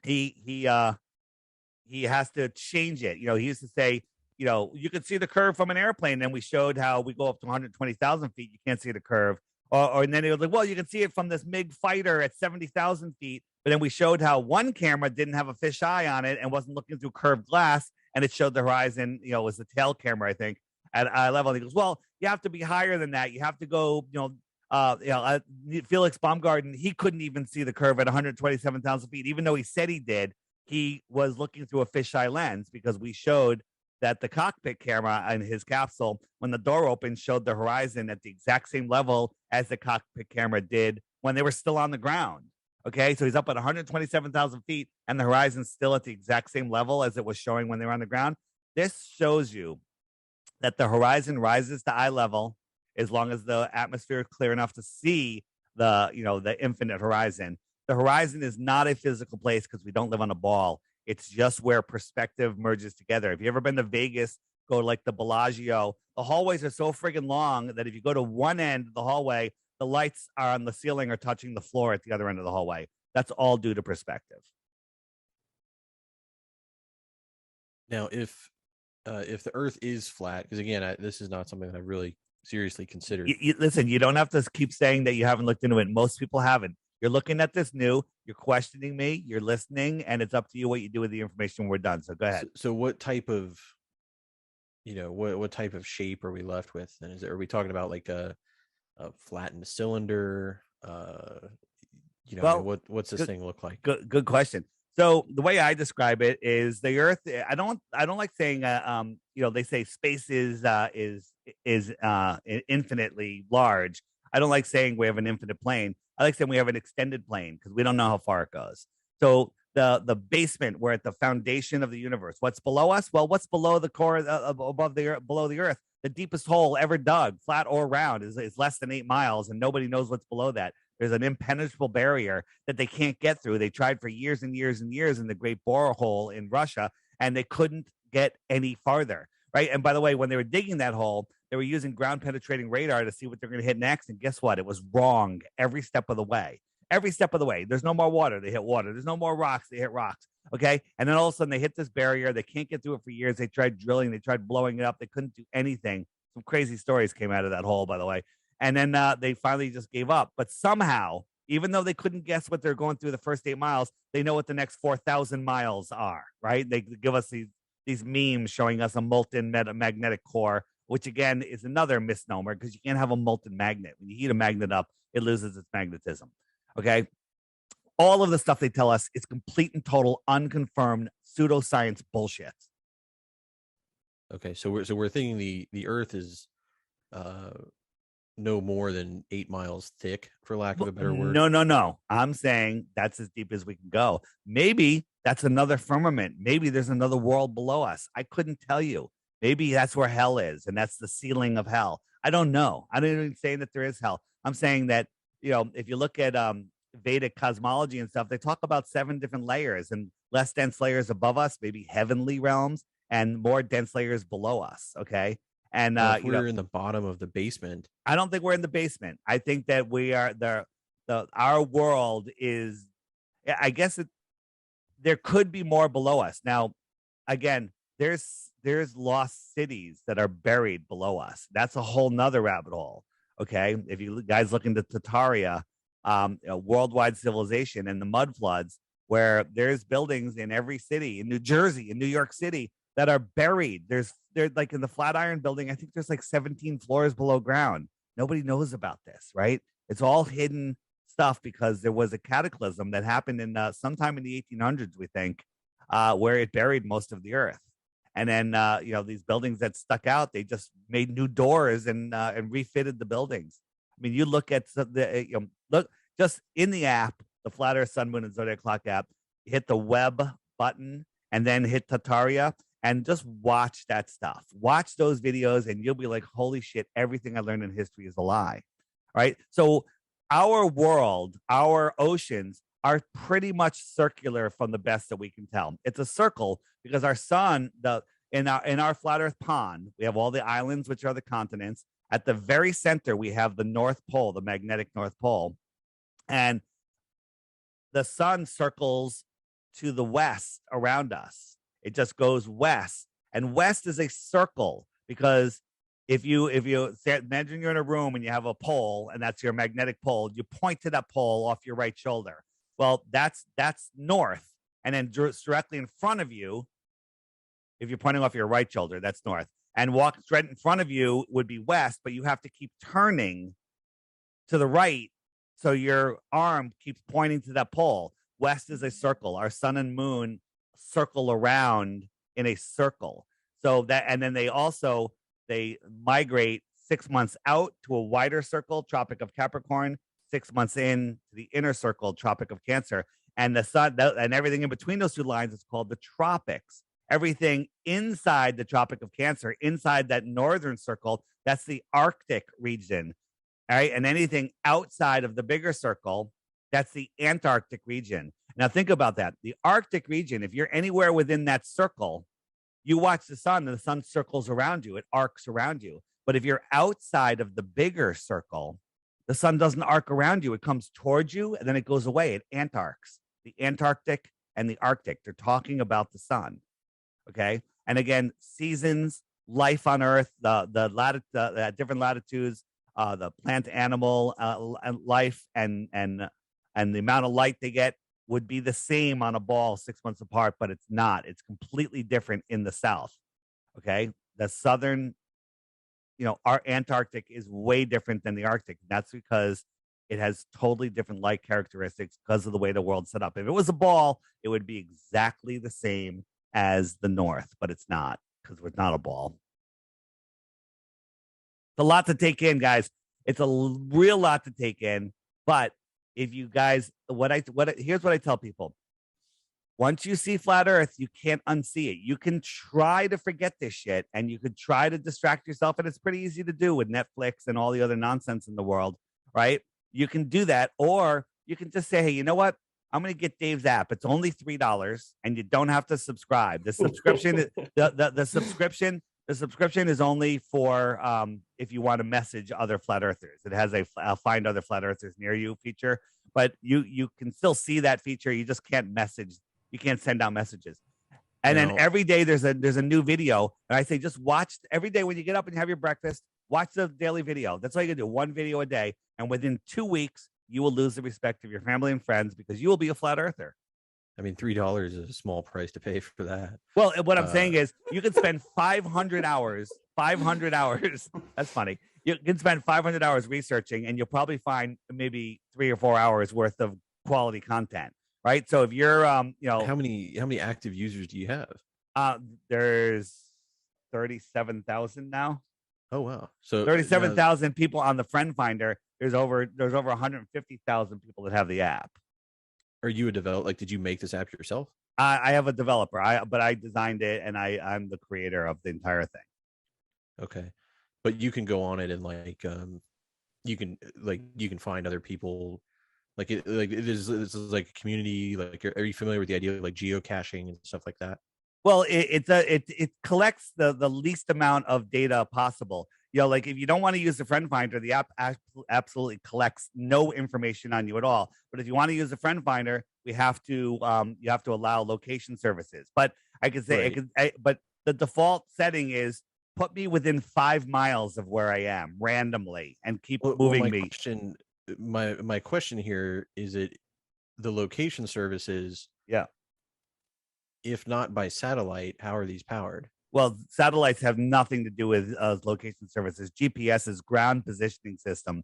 he has to change it. He used to say, you can see the curve from an airplane. And we showed how we go up to 120,000 feet. You can't see the curve. And then he was like, well, you can see it from this MiG fighter at 70,000 feet. But then we showed how one camera didn't have a fisheye on it and wasn't looking through curved glass. And it showed the horizon, it was the tail camera, I think, at eye level. And he goes, well, you have to be higher than that. You have to go, Felix Baumgarten, he couldn't even see the curve at 127,000 feet, even though he said he did. He was looking through a fisheye lens because we showed that the cockpit camera in his capsule, when the door opened, showed the horizon at the exact same level as the cockpit camera did when they were still on the ground. Okay, so he's up at 127,000 feet, and the horizon's still at the exact same level as it was showing when they were on the ground. This shows you that the horizon rises to eye level as long as the atmosphere is clear enough to see the infinite horizon. The horizon is not a physical place because we don't live on a ball. It's just where perspective merges together. If you ever been to Vegas, go to like the Bellagio, the hallways are so friggin' long that if you go to one end of the hallway, the lights are on the ceiling or touching the floor at the other end of the hallway. That's all due to perspective. Now, if the Earth is flat, because again, this is not something that I really seriously considered. Listen, you don't have to keep saying that you haven't looked into it. Most people haven't. You're looking at this new. You're questioning me. You're listening, and it's up to you what you do with the information when we're done. So go ahead. So what type of, what type of shape are we left with? And are we talking about like a flattened cylinder? What's this thing look like? Good question. So the way I describe it is the Earth. I don't like saying they say space is infinitely large. I don't like saying we have an infinite plane. I like saying we have an extended plane because we don't know how far it goes. So the basement, we're at the foundation of the universe. What's below us? Well, what's below the core above the earth, below the Earth? The deepest hole ever dug, flat or round, is less than 8 miles, and nobody knows what's below that. There's an impenetrable barrier that they can't get through. They tried for years and years and years in the Great Borehole in Russia, and they couldn't get any farther, right? And by the way, when they were digging that hole, they were using ground-penetrating radar to see what they're going to hit next, and guess what? It was wrong every step of the way. Every step of the way. There's no more water. They hit water. There's no more rocks. They hit rocks. Okay. And then all of a sudden they hit this barrier. They can't get through it for years. They tried drilling. They tried blowing it up. They couldn't do anything. Some crazy stories came out of that hole, by the way. And then they finally just gave up. But somehow, even though they couldn't guess what they're going through the first 8 miles, they know what the next 4,000 miles are, right? They give us these memes showing us a molten magnetic core, which again is another misnomer because you can't have a molten magnet. When you heat a magnet up, it loses its magnetism. Okay. All of the stuff they tell us is complete and total unconfirmed pseudoscience bullshit. Okay, so we're thinking the Earth is no more than 8 miles thick, for lack of a better word. No. I'm saying that's as deep as we can go. Maybe that's another firmament. Maybe there's another world below us. I couldn't tell you. Maybe that's where hell is, and that's the ceiling of hell. I don't know. I'm not even saying that there is hell. I'm saying that, if you look at Vedic cosmology and stuff, they talk about 7 different layers and less dense layers above us, maybe heavenly realms, and more dense layers below us. Okay. And if we're in the bottom of the basement, I don't think we're in the basement. I think that we are our world is, I guess there could be more below us. Now, again, there's lost cities that are buried below us. That's a whole nother rabbit hole. Okay. If you guys look into Tartaria, worldwide civilization and the mud floods, where there's buildings in every city, in New Jersey, in New York City, that are buried. They're like in the Flatiron building, I think there's like 17 floors below ground. Nobody knows about this, right? It's all hidden stuff because there was a cataclysm that happened in sometime in the 1800s, we think, where it buried most of the Earth. And then, these buildings that stuck out, they just made new doors and refitted the buildings. I mean, you look at look just in the app, the Flat Earth, Sun, Moon, and Zodiac Clock app, hit the web button and then hit Tartaria and just watch that stuff. Watch those videos and you'll be like, holy shit, everything I learned in history is a lie. Right? So our world, our oceans are pretty much circular from the best that we can tell. It's a circle because our sun, in our flat Earth pond, we have all the islands, which are the continents. At the very center, we have the North Pole, the magnetic North Pole. And the sun circles to the west around us. It just goes west. And west is a circle because if you say, imagine you're in a room and you have a pole and that's your magnetic pole, you point to that pole off your right shoulder. Well, that's north. And then directly in front of you, if you're pointing off your right shoulder, that's north. And walk straight in front of you would be west, but you have to keep turning to the right so your arm keeps pointing to that pole. West is a circle. Our sun and moon circle around in a circle. So that, and then they migrate 6 months out to a wider circle, Tropic of Capricorn, 6 months in to the inner circle, Tropic of Cancer. And the sun and everything in between those two lines is called the tropics. Everything inside the Tropic of Cancer, inside that northern circle, that's the Arctic region. All right. And anything outside of the bigger circle, that's the Antarctic region. Now, think about that. The Arctic region, if you're anywhere within that circle, you watch the sun and the sun circles around you, it arcs around you. But if you're outside of the bigger circle, the sun doesn't arc around you. It comes towards you and then it goes away. It antarcts. The Antarctic and the Arctic, they're talking about the sun. Okay. And again, seasons, life on Earth, the different latitudes, the plant animal life and the amount of light they get would be the same on a ball 6 months apart, but it's not. It's completely different in the south. Okay. The southern, our Antarctic is way different than the Arctic. That's because it has totally different light characteristics because of the way the world's set up. If it was a ball, it would be exactly the same as the North, but it's not because we're not a ball. It's a lot to take in, guys. It's a real lot to take in. But if you guys, here's what I tell people. Once you see flat Earth, you can't unsee it. You can try to forget this shit and you could try to distract yourself. And it's pretty easy to do with Netflix and all the other nonsense in the world, right? You can do that. Or you can just say, hey, you know what? I'm going to get Dave's app. It's only $3 and you don't have to subscribe. The subscription, the subscription is only for if you want to message other flat earthers. It has a find other flat earthers near you feature, but you can still see that feature. You just can't message. You can't send out messages. And then every day there's a new video. And I say, just watch every day when you get up and have your breakfast, watch the daily video. That's all you can do. One video a day. And within 2 weeks, you will lose the respect of your family and friends because you will be a flat earther. I mean, $3 is a small price to pay for that. Well, what I'm saying is you can spend 500 hours. That's funny. You can spend 500 hours researching and you'll probably find maybe 3 or 4 hours worth of quality content. Right. So if you're, how many active users do you have? There's 37,000 now. Oh, wow. So 37,000 people on the Friend Finder. There's over 150,000 people that have the app. Are you a developer? Like, did you make this app yourself? I have a developer, but I designed it and I'm the creator of the entire thing. Okay. But you can go on it and you can find other people. It is like a community. Like, are you familiar with the idea of like geocaching and stuff like that? Well, it collects the least amount of data possible. Like if you don't want to use the Friend Finder, the app absolutely collects no information on you at all. But if you want to use the Friend Finder, you have to allow location services. But I could say, but the default setting is put me within 5 miles of where I am randomly and keep moving me. My question here is, it the location services? Yeah. If not by satellite, how are these powered? Well, satellites have nothing to do with location services. GPS is ground positioning system.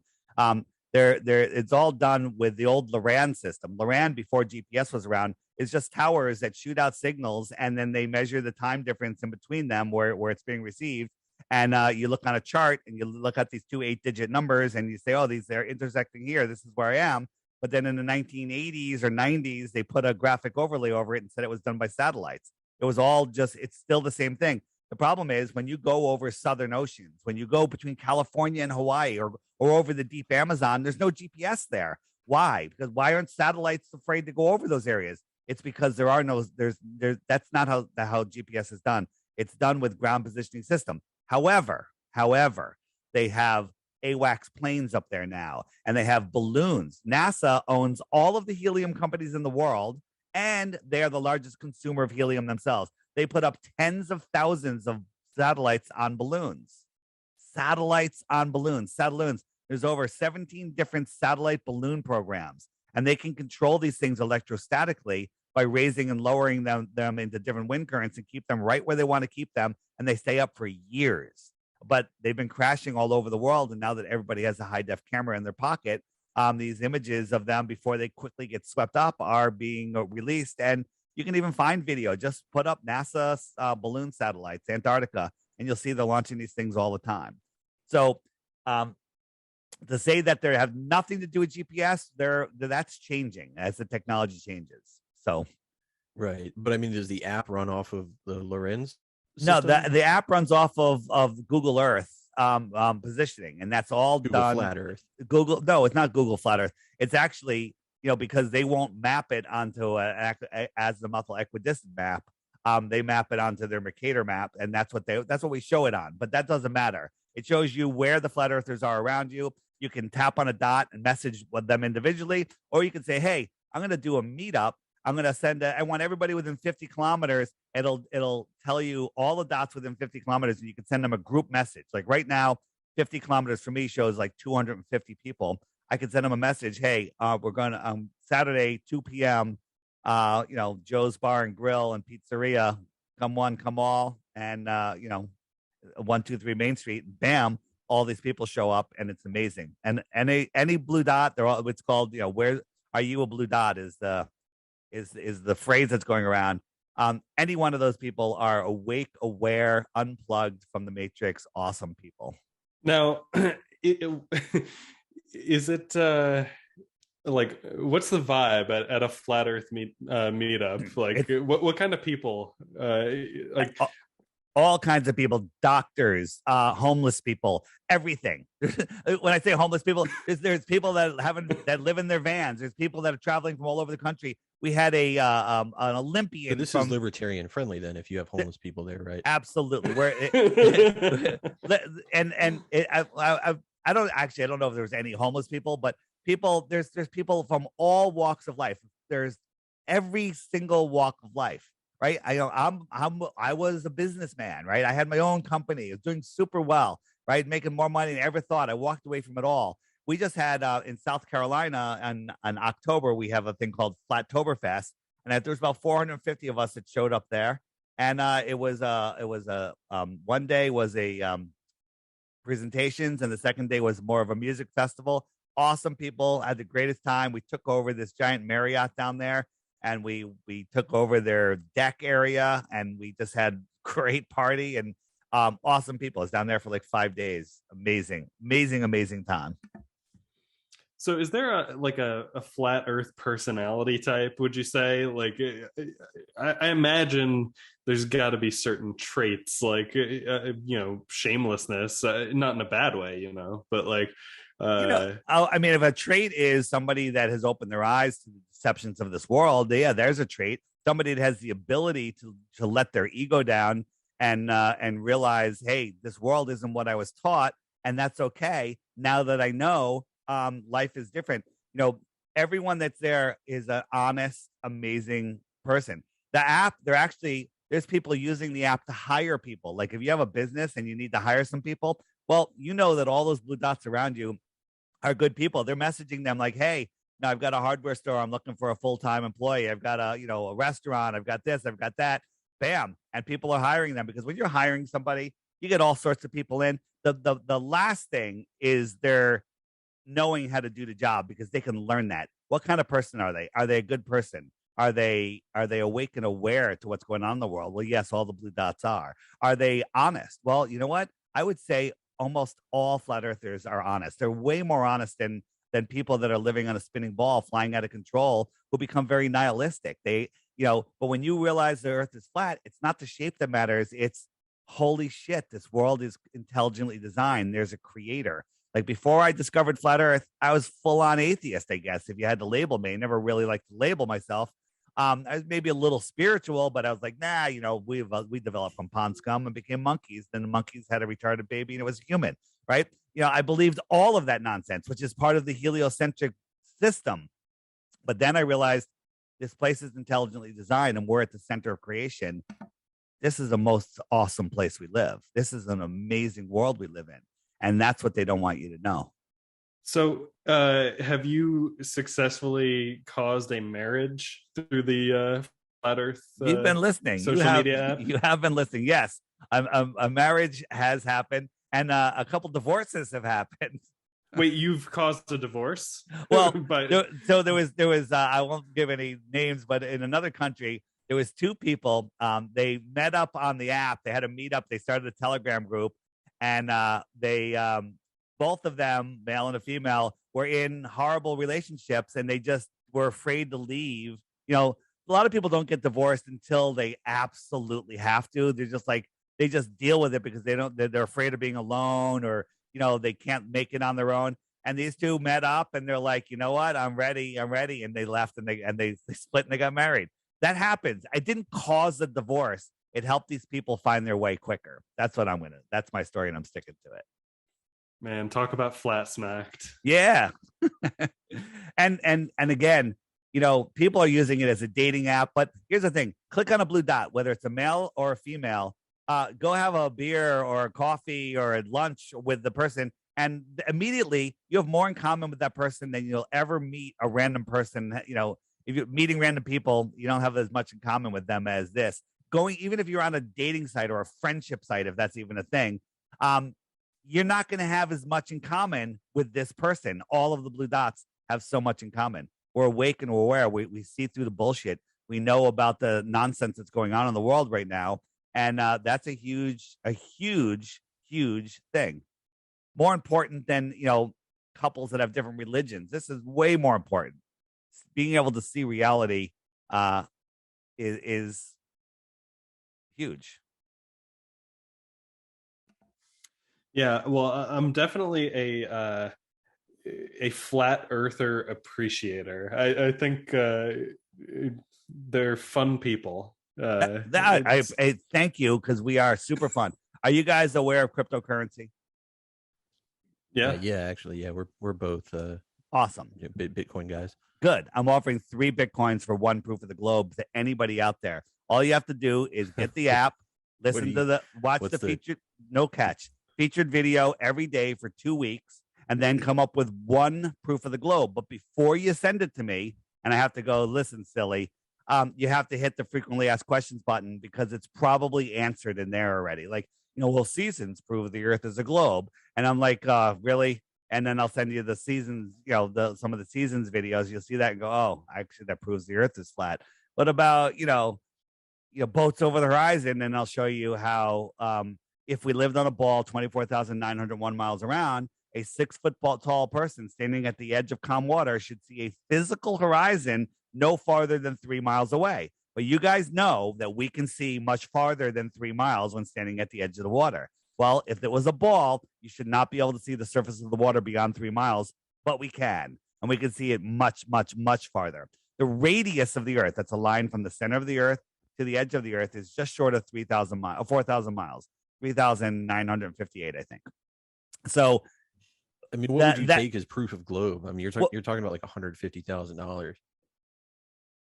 It's all done with the old LORAN system. LORAN, before GPS was around, is just towers that shoot out signals, and then they measure the time difference in between them where it's being received. And you look on a chart and you look at these 2 8-digit numbers and you say, oh, they're intersecting here. This is where I am. But then in the 1980s or 90s, they put a graphic overlay over it and said it was done by satellites. It was all it's still the same thing. The problem is when you go over southern oceans, when you go between California and Hawaii or over the deep Amazon, there's no GPS there. Why? Because why aren't satellites afraid to go over those areas? It's because that's not how GPS is done. It's done with ground positioning system. However, they have AWACS planes up there now, and they have balloons. NASA owns all of the helium companies in the world, and they are the largest consumer of helium themselves. They put up tens of thousands of satellites on balloons. There's over 17 different satellite balloon programs, and they can control these things electrostatically by raising and lowering them into different wind currents and keep them right where they want to keep them, and they stay up for years. But they've been crashing all over the world, and now that everybody has a high-def camera in their pocket, these images of them before they quickly get swept up are being released, and you can even find video. Just put up NASA balloon satellites, Antarctica, and you'll see they're launching these things all the time. So To say that they have nothing to do with GPS, that's changing as the technology changes. So, right. But I mean, does the app run off of the Lorenz no, system? the app runs off of Google Earth positioning, and that's all Google done. Flat Earth. Google, no, it's not Google Flat Earth. It's actually, because they won't map it onto a azimuthal equidistant map. They map it onto their Mercator map, and that's what we show it on. But that doesn't matter. It shows you where the flat earthers are around you. You can tap on a dot and message with them individually, or you can say, "Hey, I'm going to do a meetup. I'm going to send. I want everybody within 50 kilometers. It'll tell you all the dots within 50 kilometers, and you can send them a group message. Like right now, 50 kilometers for me shows like 250 people. I can send them a message. Hey, we're going to Saturday 2 p.m. Joe's Bar and Grill and Pizzeria. Come one, come all, and 123 Main Street. Bam! All these people show up, and it's amazing. And any blue dot, they're all. It's called. Where are you a blue dot? Is the phrase that's going around. Any one of those people are awake, aware, unplugged from the matrix. Awesome people. Now, is it like what's the vibe at a flat Earth meetup? Like, what kind of people? Like all kinds of people, doctors, homeless people, everything. When I say homeless people, there's people that live in their vans. There's people that are traveling from all over the country. We had an Olympian. So this is libertarian friendly then, if you have homeless people there, right? Absolutely. I don't know if there was any homeless people, but there's people from all walks of life. There's every single walk of life. Right. I was a businessman, right? I had my own company. I was doing super well, right? Making more money than I ever thought. I walked away from it all. We just had in South Carolina in October, we have a thing called Flattoberfest. And there was about 450 of us that showed up there. And it was one day was a presentations, and the second day was more of a music festival. Awesome people. I had the greatest time. We took over this giant Marriott down there. And we took over their deck area, and we just had great party and awesome people. I was down there for like 5 days. Amazing time. So is there a flat Earth personality type, would you say? Like, I imagine there's got to be certain traits, like, shamelessness, not in a bad way, but like, I mean, if a trait is somebody that has opened their eyes to the deceptions of this world, yeah, there's a trait. Somebody that has the ability to let their ego down and realize, hey, this world isn't what I was taught, and that's okay. Now that I know, life is different. Everyone that's there is an honest, amazing person. The app, there's people using the app to hire people. Like if you have a business and you need to hire some people, well, that all those blue dots around you are good people. They're messaging them like, hey, now I've got a hardware store. I'm looking for a full-time employee. I've got a restaurant. I've got this. I've got that. Bam. And people are hiring them, because when you're hiring somebody, you get all sorts of people in. The last thing is they're knowing how to do the job, because they can learn that. What kind of person are they? Are they a good person? Are they awake and aware to what's going on in the world? Well, yes, all the blue dots are. Are they honest? Well, you know what? I would say almost all flat earthers are honest. They're way more honest than people that are living on a spinning ball, flying out of control, who become very nihilistic. But when you realize the earth is flat, it's not the shape that matters. It's holy shit, this world is intelligently designed. There's a creator. Like before I discovered flat earth, I was full on atheist, I guess, if you had to label me. I never really liked to label myself. I was maybe a little spiritual, but I was like, nah, we developed from pond scum and became monkeys. Then the monkeys had a retarded baby and it was human, right? I believed all of that nonsense, which is part of the heliocentric system. But then I realized this place is intelligently designed and we're at the center of creation. This is the most awesome place we live. This is an amazing world we live in. And that's what they don't want you to know. So have you successfely caused a marriage through the Flat Earth You've been listening. social media app? You have been listening. Yes. A marriage has happened, and a couple divorces have happened. Wait, you've caused a divorce? Well, but there was I won't give any names, but in another country, there was two people. They met up on the app. They had a meetup. They started a Telegram group, and they both of them, male and a female, were in horrible relationships and they just were afraid to leave. You know, a lot of people don't get divorced until they absolutely have to. They're just like, they just deal with it because they're afraid of being alone, or, you know, they can't make it on their own. And these two met up and they're like, you know what? I'm ready. And they left and they split and they got married. That happens. I didn't cause the divorce. It helped these people find their way quicker. That's my story and I'm sticking to it. Man, talk about flat smacked. Yeah. and again, you know, people are using it as a dating app, but here's the thing. Click on a blue dot, whether it's a male or a female, go have a beer or a coffee or a lunch with the person. And immediately you have more in common with that person than you'll ever meet a random person. You know, if you're meeting random people, you don't have as much in common with them as this. Even if you're on a dating site or a friendship site, if that's even a thing, you're not going to have as much in common with this person. All of the blue dots have so much in common. We're awake and we're aware. We see through the bullshit. We know about the nonsense that's going on in the world right now. And that's a huge thing. More important than, you know, couples that have different religions. This is way more important. Being able to see reality is huge. Yeah, well, I'm definitely a flat earther appreciator. I think they're fun people. I thank you, because we are super fun. Are you guys aware of cryptocurrency? Yeah. Actually, we're both awesome Bitcoin guys. Good. I'm offering 3 Bitcoins for 1 proof of the globe to anybody out there. All you have to do is get the app, watch the featured, no catch, featured video every day for 2 weeks, and then come up with 1 proof of the globe. But before you send it to me, and I have to go, listen, silly, you have to hit the frequently asked questions button, because it's probably answered in there already. Like, you know, will seasons prove the earth is a globe? And I'm like, really? And then I'll send you the seasons, you know, some of the seasons videos. You'll see that and go, oh, actually, that proves the earth is flat. What about, you know, boats over the horizon? And I'll show you how if we lived on a ball 24,901 miles around, a 6-foot tall person standing at the edge of calm water should see a physical horizon no farther than 3 miles away. But you guys know that we can see much farther than 3 miles when standing at the edge of the water. Well, if it was a ball, you should not be able to see the surface of the water beyond 3 miles, but we can. And we can see it much, much, much farther. The radius of the earth, that's a line from the center of the earth to the edge of the earth, is just short of 3,000 miles, 4,000 miles, 3,958, I think. So, I mean, what would you take as proof of globe? I mean, you're talking about like $150,000.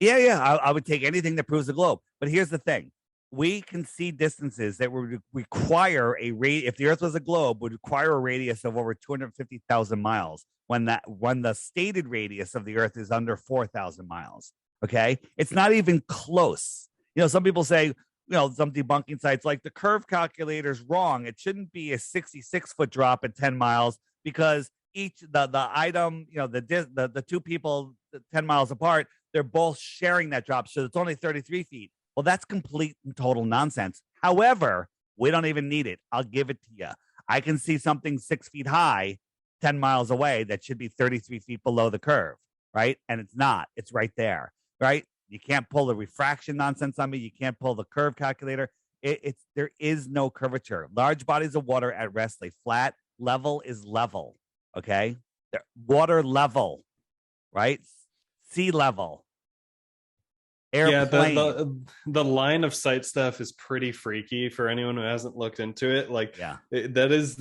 Yeah. I would take anything that proves the globe. But here's the thing. We can see distances that would require if the earth was a globe, would require a radius of over 250,000 miles when the stated radius of the earth is under 4,000 miles. Okay. It's not even close. You know, some people say, you know, some debunking sites like the curve calculator is wrong. It shouldn't be a 66-foot drop at 10 miles because each the item, you know, the 2 people 10 miles apart, they're both sharing that drop. So it's only 33 feet. Well, that's complete and total nonsense. However, we don't even need it. I'll give it to you. I can see something 6 feet high, 10 miles away that should be 33 feet below the curve, right? And it's not. It's right there, right? You can't pull the refraction nonsense on me. You can't pull the curve calculator. There is no curvature. Large bodies of water at rest lay flat. Level is level, okay? Water level, right? Sea level. Airplane. Yeah, the line of sight stuff is pretty freaky for anyone who hasn't looked into it. Like, that is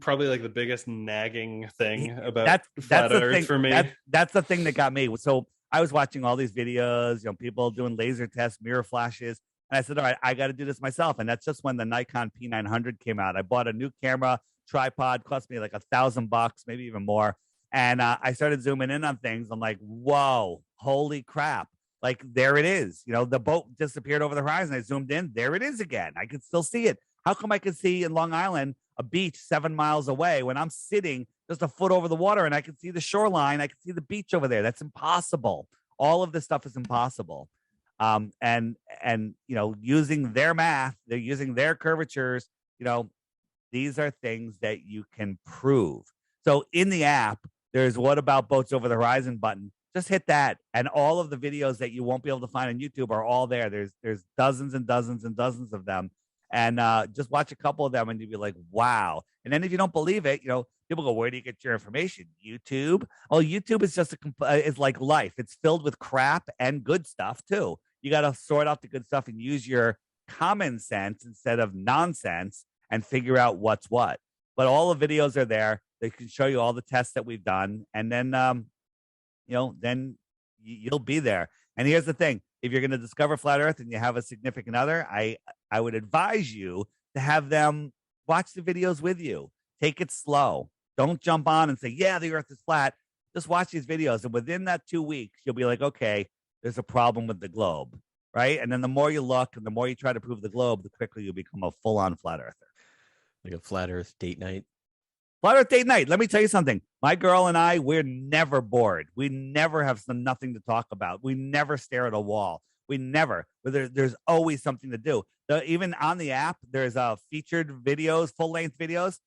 probably like the biggest nagging thing about flat Earth for me. That's the thing that got me. So I was watching all these videos, you know, people doing laser tests, mirror flashes, and I said, all right, I got to do this myself. And that's just when the Nikon P900 came out. I bought a new camera, tripod, cost me like $1,000, maybe even more. And I started zooming in on things. I'm like, whoa, holy crap. Like, there it is. You know, the boat disappeared over the horizon. I zoomed in. There it is again. I could still see it. How come I could see in Long Island a beach 7 miles away when I'm sitting just a foot over the water and I can see the shoreline? I can see the beach over there. That's impossible. All of this stuff is impossible. And you know, using their math, they're using their curvatures. You know, these are things that you can prove. So in the app, there's what about boats over the horizon button. Just hit that, and all of the videos that you won't be able to find on YouTube are all there. There's dozens and dozens and dozens of them, and just watch a couple of them, and you'll be like, wow. And then if you don't believe it, people go, where do you get your information? YouTube. Well, YouTube is just it's like life. It's filled with crap and good stuff too. You got to sort out the good stuff and use your common sense instead of nonsense and figure out what's what. But all the videos are there. They can show you all the tests that we've done, and then then you'll be there. And here's the thing: if you're going to discover flat Earth and you have a significant other, I would advise you to have them watch the videos with you. Take it slow. Don't jump on and say, "Yeah, the Earth is flat." Just watch these videos, and within that 2 weeks, you'll be like, "Okay, there's a problem with the globe." Right? And then the more you look and the more you try to prove the globe, the quicker you become a full-on flat earther. Like a flat Earth date night. Flat Earth date night. Let me tell you something. My girl and I, we're never bored. We never have nothing to talk about. We never stare at a wall. We never. There's always something to do. Even on the app, there's featured videos, full-length videos.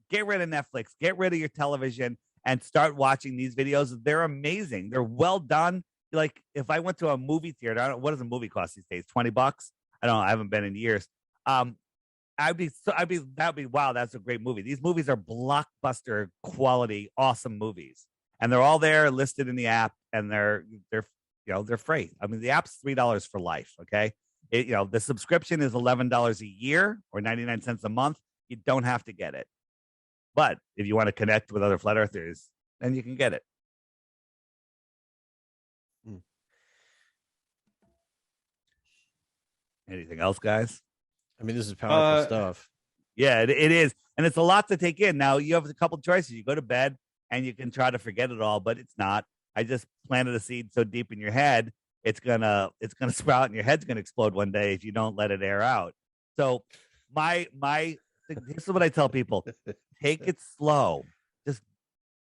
Get rid of Netflix. Get rid of your television and start watching these videos. They're amazing. They're well done. Like if I went to a movie theater, I don't know, what does a movie cost these days? $20? I don't know. I haven't been in years. That'd be wow, that's a great movie. These movies are blockbuster quality, awesome movies. And they're all there listed in the app, and they're free. I mean, the app's $3 for life. Okay. The subscription is $11 a year or 99 cents a month. You don't have to get it. But if you want to connect with other flat earthers, then you can get it. Anything else, guys? I mean, this is powerful stuff. Yeah, it is. And it's a lot to take in. Now, you have a couple choices. You go to bed and you can try to forget it all, but it's not. I just planted a seed so deep in your head, it's gonna sprout and your head's gonna explode one day if you don't let it air out. So this is what I tell people. Take it slow. Just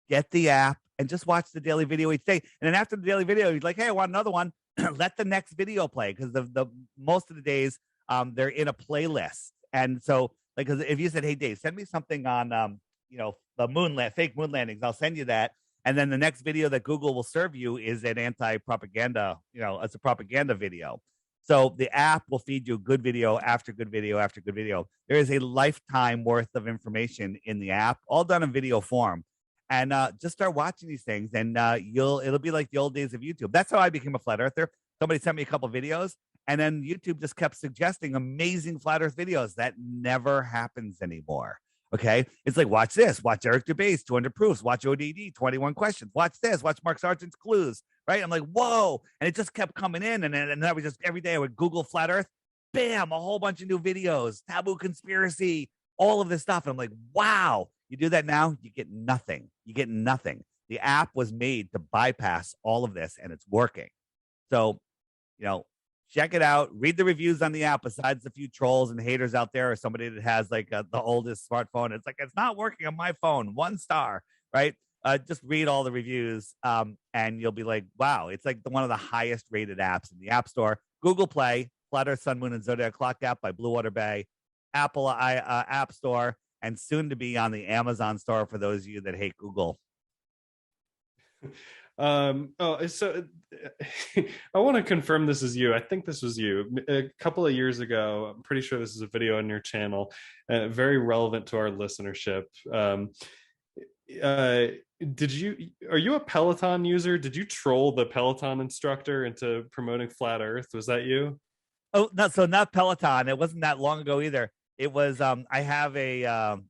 get the app and just watch the daily video each day. And then after the daily video, you're like, hey, I want another one. Let the next video play, because the most of the days they're in a playlist. And so, like, if you said, hey, Dave, send me something on the fake moon landings, I'll send you that. And then the next video that Google will serve you is an anti-propaganda, it's a propaganda video. So the app will feed you good video after good video after good video. There is a lifetime worth of information in the app, all done in video form. And just start watching these things, and it'll be like the old days of YouTube. That's how I became a flat earther. Somebody sent me a couple videos, and then YouTube just kept suggesting amazing flat earth videos. That never happens anymore. Okay. It's like, watch this, watch Eric Dubé's 200 proofs, watch ODD 21 questions, watch this, watch Mark Sargent's clues. Right. I'm like, whoa. And it just kept coming in. And I was just every day I would Google flat earth, bam, a whole bunch of new videos, taboo conspiracy, all of this stuff. And I'm like, wow. You do that now, you get nothing. You get nothing. The app was made to bypass all of this, and it's working. So, check it out. Read the reviews on the app. Besides the few trolls and haters out there, or somebody that has like the oldest smartphone, it's like, it's not working on my phone. 1 star, right? Just read all the reviews, and you'll be like, wow, it's like one of the highest rated apps in the App Store. Google Play, Flat Earth, Sun, Moon, and Zodiac Clock app by Blue Water Bay, Apple App Store, and soon to be on the Amazon store for those of you that hate Google. So I want to confirm this is you. I think this was you a couple of years ago. I'm pretty sure this is a video on your channel, very relevant to our listenership. Are you a Peloton user? Did you troll the Peloton instructor into promoting flat Earth? Was that you? Oh, no, so not Peloton. It wasn't that long ago either. It was, I have a, what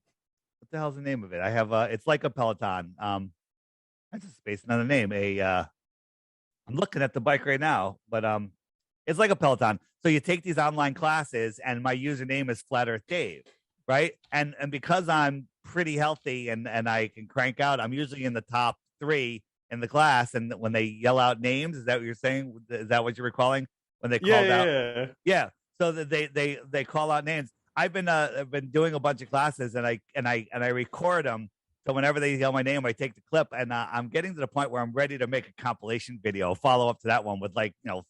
the hell's the name of it? I have, it's like a Peloton. I just spaced another name. I'm looking at the bike right now, but, it's like a Peloton. So you take these online classes, and my username is Flat Earth Dave, right? And because I'm pretty healthy and I can crank out, I'm usually in the top 3 in the class. And when they yell out names, is that what you're saying? Is that what you're recalling? When they called out? Yeah. So that they call out names. I've been doing a bunch of classes, and I record them So whenever they yell my name, I take the clip, and I'm getting to the point where I'm ready to make a compilation video, follow up to that one with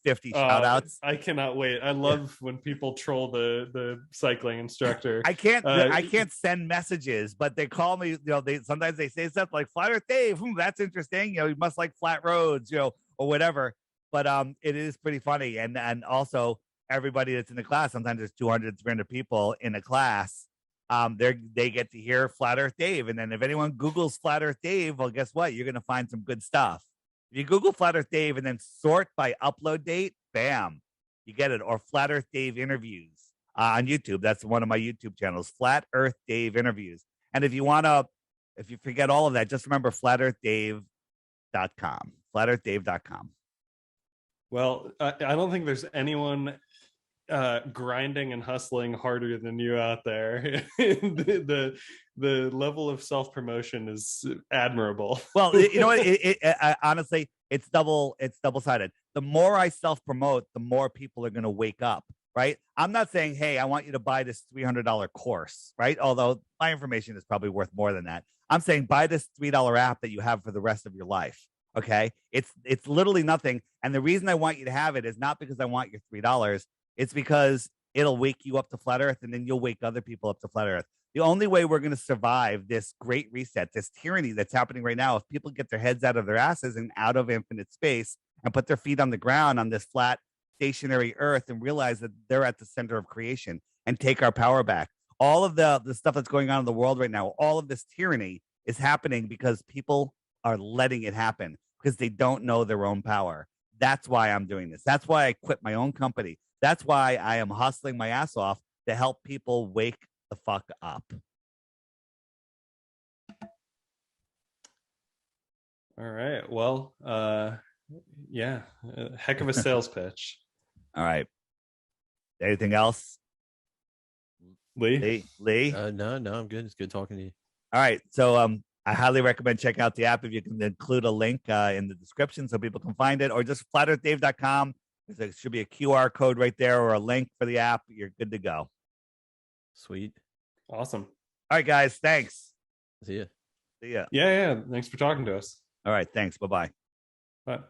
50 shout outs. I cannot wait. I love when people troll the cycling instructor. I can't send messages, but they call me. They sometimes they say stuff like "Flat Earth Dave." That's interesting. You must like flat roads, or whatever. But it is pretty funny, and also everybody that's in the class. Sometimes there's 200, 300 people in a class. They get to hear Flat Earth Dave, and then if anyone Googles Flat Earth Dave, well, guess what? You're going to find some good stuff. If you Google Flat Earth Dave and then sort by upload date, bam, you get it. Or Flat Earth Dave interviews on YouTube. That's one of my YouTube channels, Flat Earth Dave interviews. And if you forget all of that, just remember flatearthdave.com, flatearthdave.com. Well, I don't think there's anyone grinding and hustling harder than you out there. the level of self-promotion is admirable. Well, you know what? Honestly, it's double-sided. The more I self-promote, the more people are going to wake up, right? I'm not saying, hey, I want you to buy this $300 course, right? Although my information is probably worth more than that. I'm saying buy this $3 app that you have for the rest of your life. Okay. It's literally nothing. And the reason I want you to have it is not because I want your $3. It's because it'll wake you up to flat Earth, and then you'll wake other people up to flat Earth. The only way we're going to survive this great reset, this tyranny that's happening right now, if people get their heads out of their asses and out of infinite space and put their feet on the ground on this flat, stationary Earth and realize that they're at the center of creation and take our power back. All of the stuff that's going on in the world right now, all of this tyranny is happening because people are letting it happen because they don't know their own power. That's why I'm doing this. That's why I quit my own company. That's why I am hustling my ass off to help people wake the fuck up. All right. Well, yeah, heck of a sales pitch. All right. Anything else? Lee? No, I'm good. It's good talking to you. All right. So I highly recommend checking out the app if you can include a link in the description so people can find it, or just flatearthdave.com. There should be a QR code right there or a link for the app. You're good to go. Sweet. Awesome. All right, guys. Thanks. See ya. See ya. Yeah. Thanks for talking to us. All right. Thanks. Bye-bye. Bye.